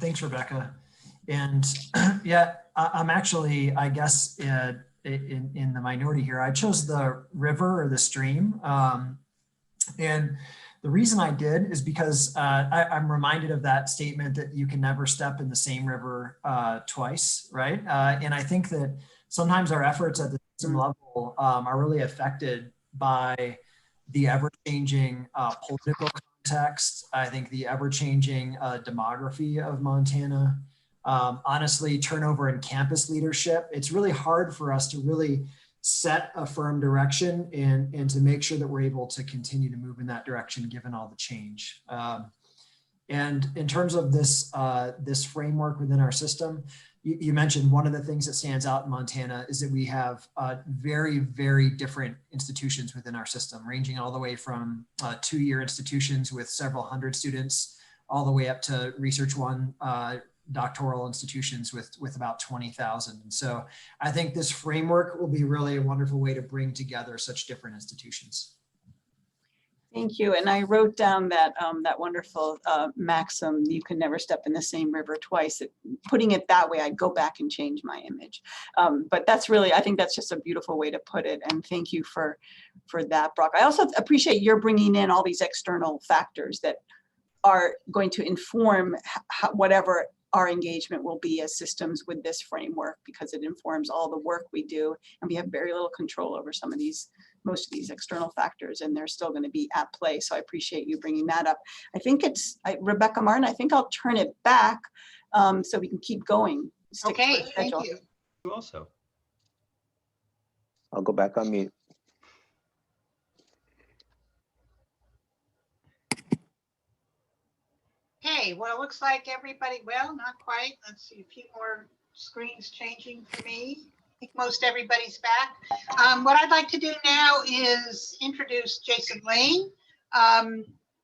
Thanks, Rebecca. And yeah, I'm actually, I guess, in the minority here. I chose the river or the stream. And the reason I did is because I'm reminded of that statement that you can never step in the same river twice, right? And I think that sometimes our efforts at the system level are really affected by the ever-changing political context. I think the ever-changing demography of Montana, honestly, turnover in campus leadership. It's really hard for us to really set a firm direction and to make sure that we're able to continue to move in that direction given all the change. And in terms of this, this framework within our system, you mentioned one of the things that stands out in Montana is that we have very, very different institutions within our system, ranging all the way from 2-year institutions with several hundred students, all the way up to Research One doctoral institutions with about 20,000. And so I think this framework will be really a wonderful way to bring together such different institutions. Thank you. And I wrote down that that wonderful maxim, you can never step in the same river twice. Putting it that way, I'd go back and change my image. But that's really, I think that's just a beautiful way to put it. And thank you for that, Brock. I also appreciate your bringing in all these external factors that are going to inform whatever our engagement will be as systems with this framework, because it informs all the work we do. And we have very little control over some of these, most of these external factors, and they're still going to be at play. So I appreciate you bringing that up. I think it's Rebecca Martin. I think I'll turn it back so we can keep going. Okay, thank you. You also. I'll go back on mute. Okay, well, it looks like everybody, well, not quite. Let's see, a few more screens changing for me. I think most everybody's back. What I'd like to do now is introduce Jason Lane.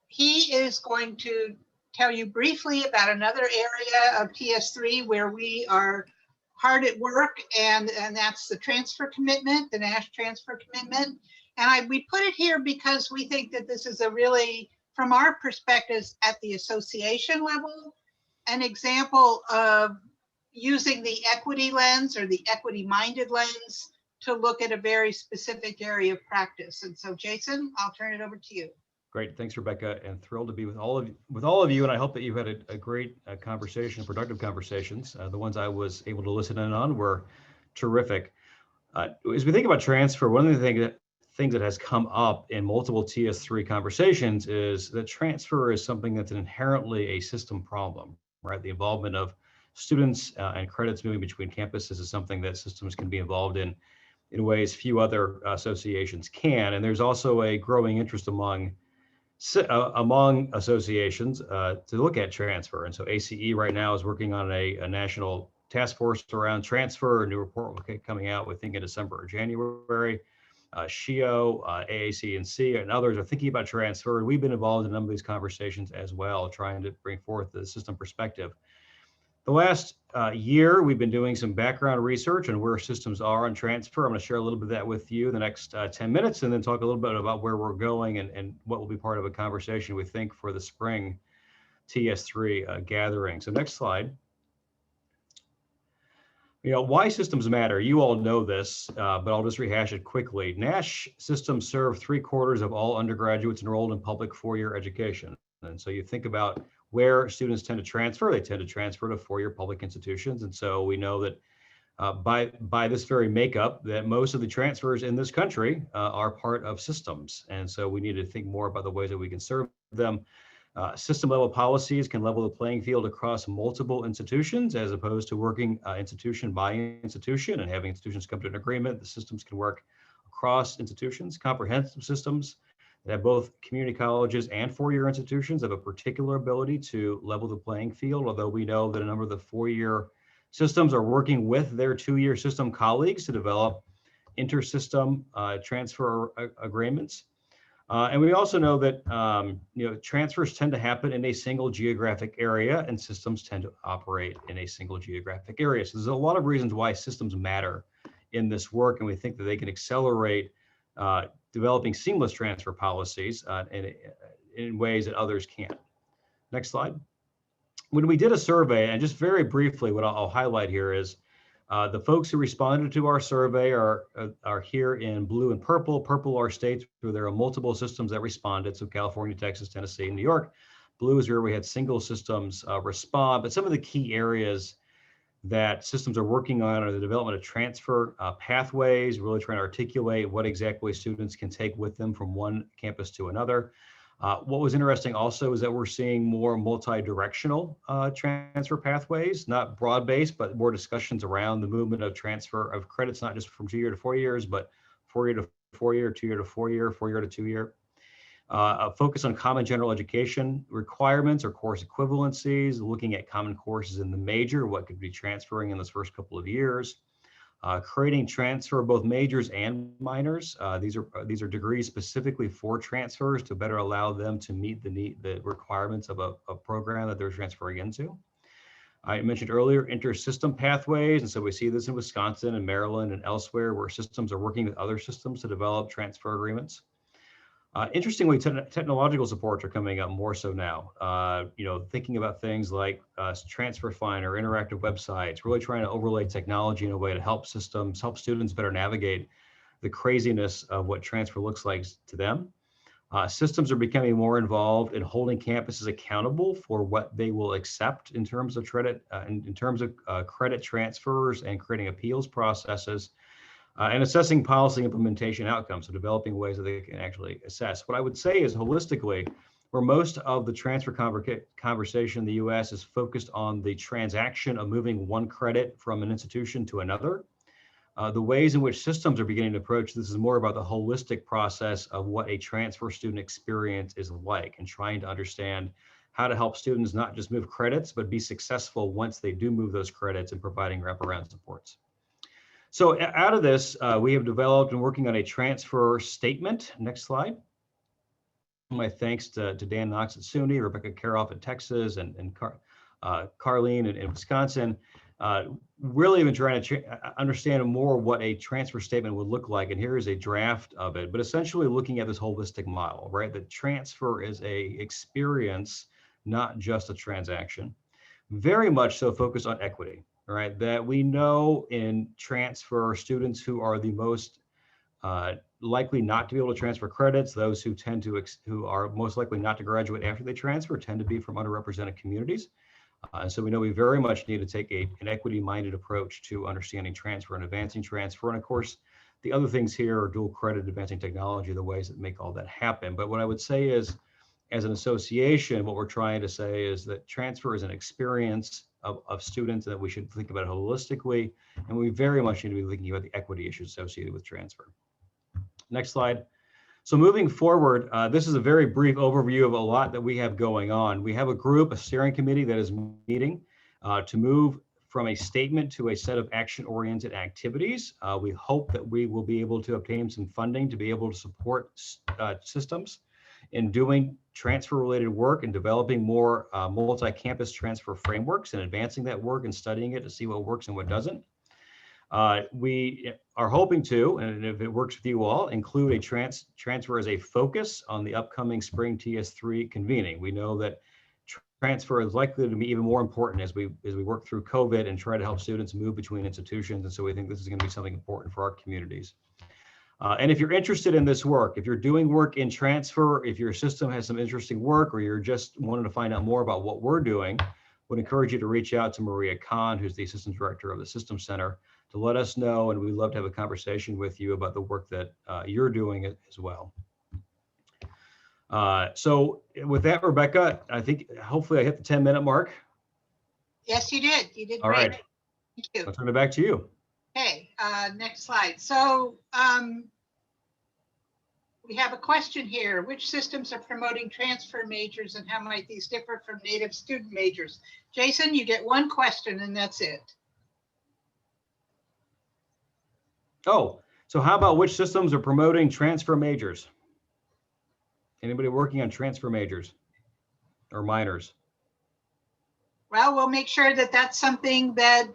He is going to tell you briefly about another area of TS3 where we are hard at work, and that's the transfer commitment, the NASH transfer commitment. And we put it here because we think that this is a really, from our perspectives at the association level, an example of using the equity lens or the equity-minded lens to look at a very specific area of practice. And so, Jason, I'll turn it over to you. Great, thanks, Rebecca, and thrilled to be with all of you. And I hope that you had a great conversation, productive conversations. The ones I was able to listen in on were terrific. As we think about transfer, one of the things that has come up in multiple TS3 conversations is that transfer is something that's inherently a system problem, right? The involvement of students and credits moving between campuses is something that systems can be involved in ways few other associations can. And there's also a growing interest among associations to look at transfer. And so ACE right now is working on a national task force around transfer. A new report will be coming out, we think, in December or January. SHIO, AAC&C, and others are thinking about transfer. And we've been involved in a number of these conversations as well, trying to bring forth the system perspective. The last year, we've been doing some background research on where systems are on transfer. I'm going to share a little bit of that with you in the next 10 minutes, and then talk a little bit about where we're going and what will be part of a conversation we think for the spring TS3 gathering. So next slide. You know, why systems matter. You all know this, but I'll just rehash it quickly. NASH systems serve 3/4 of all undergraduates enrolled in public four-year education. And so you think about where students tend to transfer, they tend to transfer to four-year public institutions. And so we know that by this very makeup, that most of the transfers in this country are part of systems. And so we need to think more about the ways that we can serve them. System level policies can level the playing field across multiple institutions, as opposed to working institution by institution and having institutions come to an agreement. The systems can work across institutions. Comprehensive systems that have both community colleges and four-year institutions have a particular ability to level the playing field, although we know that a number of the four-year systems are working with their two-year system colleagues to develop inter-system transfer agreements. And we also know that transfers tend to happen in a single geographic area, and systems tend to operate in a single geographic area. So there's a lot of reasons why systems matter in this work, and we think that they can accelerate developing seamless transfer policies in ways that others can't. Next slide. When we did a survey, and just very briefly, what I'll highlight here is the folks who responded to our survey are here in blue and purple. Purple are states where there are multiple systems that responded, so California, Texas, Tennessee, and New York. Blue is where we had single systems respond, but some of the key areas that systems are working on are the development of transfer pathways, really trying to articulate what exactly students can take with them from one campus to another. What was interesting also is that we're seeing more multi-directional transfer pathways, not broad-based, but more discussions around the movement of transfer of credits, not just from 2 years to 4 years, but 4-year to 4-year, 2-year to 4-year, 4-year to 2-year. A focus on common general education requirements or course equivalencies, looking at common courses in the major, what could be transferring in those first couple of years. Creating transfer both majors and minors. These are degrees specifically for transfers to better allow them to meet the requirements of a program that they're transferring into. I mentioned earlier inter-system pathways, and so we see this in Wisconsin and Maryland and elsewhere where systems are working with other systems to develop transfer agreements. Interestingly, technological supports are coming up more so now. Thinking about things like transfer finder, interactive websites, really trying to overlay technology in a way to help students better navigate the craziness of what transfer looks like to them. Systems are becoming more involved in holding campuses accountable for what they will accept in terms of credit, credit transfers and creating appeals processes. And assessing policy implementation outcomes, so developing ways that they can actually assess. What I would say is holistically, where most of the transfer conversation in the US is focused on the transaction of moving one credit from an institution to another, the ways in which systems are beginning to approach this is more about the holistic process of what a transfer student experience is like and trying to understand how to help students not just move credits, but be successful once they do move those credits and providing wraparound supports. So out of this, we have developed and working on a transfer statement. Next slide. My thanks to Dan Knox at SUNY, Rebecca Karoff at Texas, and Carlene in Wisconsin. Really been trying to understand more what a transfer statement would look like. And here is a draft of it, but essentially looking at this holistic model, right? That transfer is a experience, not just a transaction. Very much so focused on equity. Right, that we know in transfer students who are the most likely not to be able to transfer credits, those who who are most likely not to graduate after they transfer tend to be from underrepresented communities. And so we know we very much need to take an equity-minded approach to understanding transfer and advancing transfer. And of course, the other things here are dual credit, advancing technology, the ways that make all that happen. But what I would say is, as an association, what we're trying to say is that transfer is an experience of students that we should think about holistically, and we very much need to be thinking about the equity issues associated with transfer. Next slide. So moving forward, this is a very brief overview of a lot that we have going on. We have a steering committee that is meeting to move from a statement to a set of action-oriented activities. We hope that we will be able to obtain some funding to be able to support systems in doing transfer-related work and developing more multi-campus transfer frameworks and advancing that work and studying it to see what works and what doesn't. We are hoping to, and if it works with you all, include a transfer as a focus on the upcoming spring TS3 convening. We know that transfer is likely to be even more important as we work through COVID and try to help students move between institutions. And so we think this is going to be something important for our communities. And if you're interested in this work, if you're doing work in transfer, if your system has some interesting work, or you're just wanting to find out more about what we're doing, would encourage you to reach out to Maria Kahn, who's the Assistant Director of the System Center, to let us know, and we'd love to have a conversation with you about the work that you're doing as well. So with that, Rebecca, I think hopefully I hit the 10-minute mark. Yes, you did. You did All great. right. Thank you. I'll turn it back to you. Okay, next slide. So we have a question here. Which systems are promoting transfer majors and how might these differ from native student majors? Jason, you get one question and that's it. Oh, so how about which systems are promoting transfer majors? Anybody working on transfer majors or minors? Well, we'll make sure that that's something that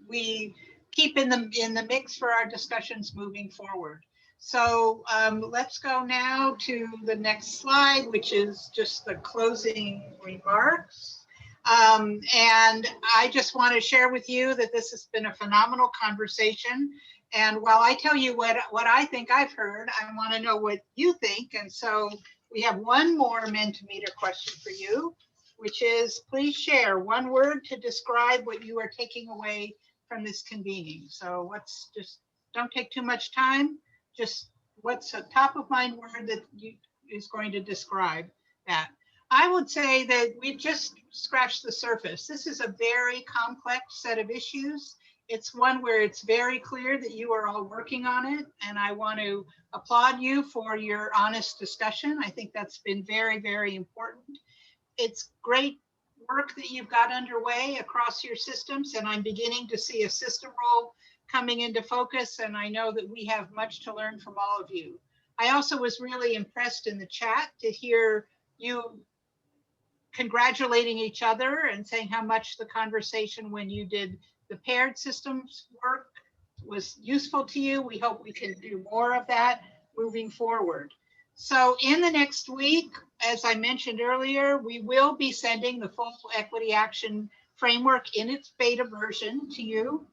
we keep in the mix for our discussions moving forward. So let's go now to the next slide, which is just the closing remarks. And I just want to share with you that this has been a phenomenal conversation. And while I tell you what I think I've heard, I want to know what you think. And so we have one more Mentimeter question for you, which is, please share one word to describe what you are taking away from this convening. So let's just, don't take too much time. Just what's a top of mind word that is going to describe that? I would say that we've just scratched the surface. This is a very complex set of issues, It's one where it's very clear that you are all working on it, and I want to applaud you for your honest discussion. I think that's been very, very important. It's great work that you've got underway across your systems, and I'm beginning to see a system role coming into focus, and I know that we have much to learn from all of you. I also was really impressed in the chat to hear you congratulating each other and saying how much the conversation when you did the paired systems work was useful to you. We hope we can do more of that moving forward. So in the next week, as I mentioned earlier, we will be sending the full equity action framework in its beta version to you.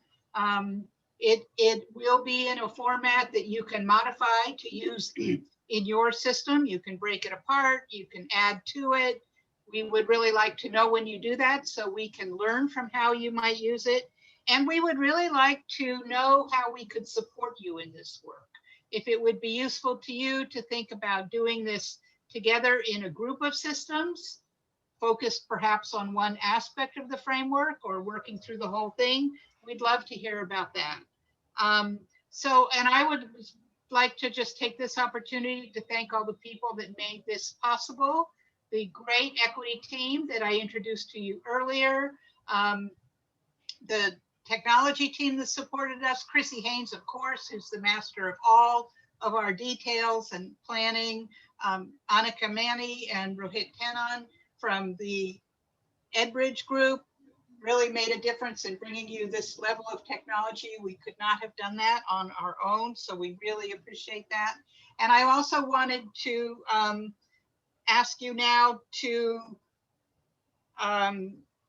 It will be in a format that you can modify to use in your system. You can break it apart, you can add to it. We would really like to know when you do that so we can learn from how you might use it. And we would really like to know how we could support you in this work. If it would be useful to you to think about doing this together in a group of systems, focused perhaps on one aspect of the framework or working through the whole thing, we'd love to hear about that. And I would like to just take this opportunity to thank all the people that made this possible. The great equity team that I introduced to you earlier, the technology team that supported us, Chrissy Haynes, of course, who's the master of all of our details and planning, Annika Manny and Rohit Tenon from the EdBridge group really made a difference in bringing you this level of technology. We could not have done that on our own, so we really appreciate that. And I also wanted to ask you now to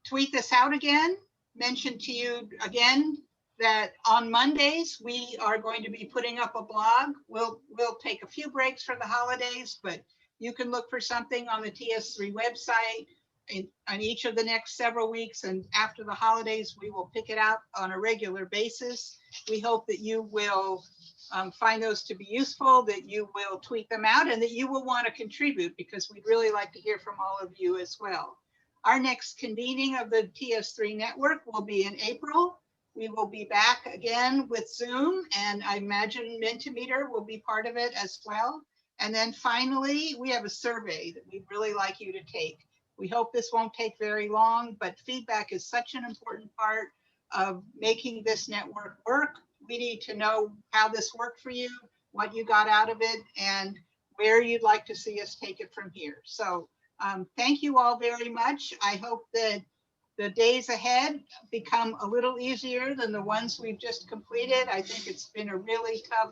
tweet this out again, mention to you again that on Mondays, we are going to be putting up a blog. We'll take a few breaks for the holidays, but you can look for something on the TS3 website on each of the next several weeks. And after the holidays, we will pick it up on a regular basis. We hope that you will find those to be useful, that you will tweet them out, and that you will want to contribute, because we'd really like to hear from all of you as well. Our next convening of the TS3 network will be in April. We will be back again with Zoom, and I imagine Mentimeter will be part of it as well. And then finally, we have a survey that we'd really like you to take. We hope this won't take very long, but feedback is such an important part of making this network work. We need to know how this worked for you, what you got out of it, and where you'd like to see us take it from here. So thank you all very much. I hope that the days ahead become a little easier than the ones we've just completed. I think it's been a really tough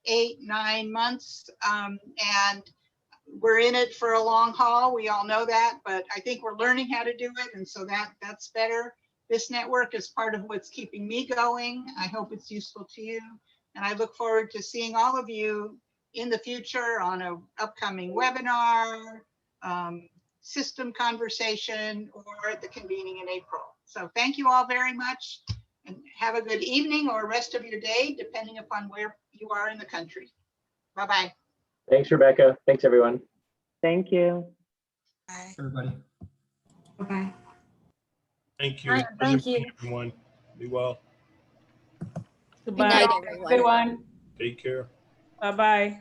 8-9 months, and we're in it for a long haul. We all know that, but I think we're learning how to do it, and so that's better. This network is part of what's keeping me going. I hope it's useful to you, and I look forward to seeing all of you in the future on an upcoming webinar, system conversation, or at the convening in April. So thank you all very much, and have a good evening or rest of your day, depending upon where you are in the country. Bye-bye. Thanks, Rebecca. Thanks, everyone. Thank you. Bye. Everybody. Bye-bye. Thank you. Hi, thank you. Everyone. Be well. Goodbye. Good night, everyone. Good one. Take care. Bye-bye.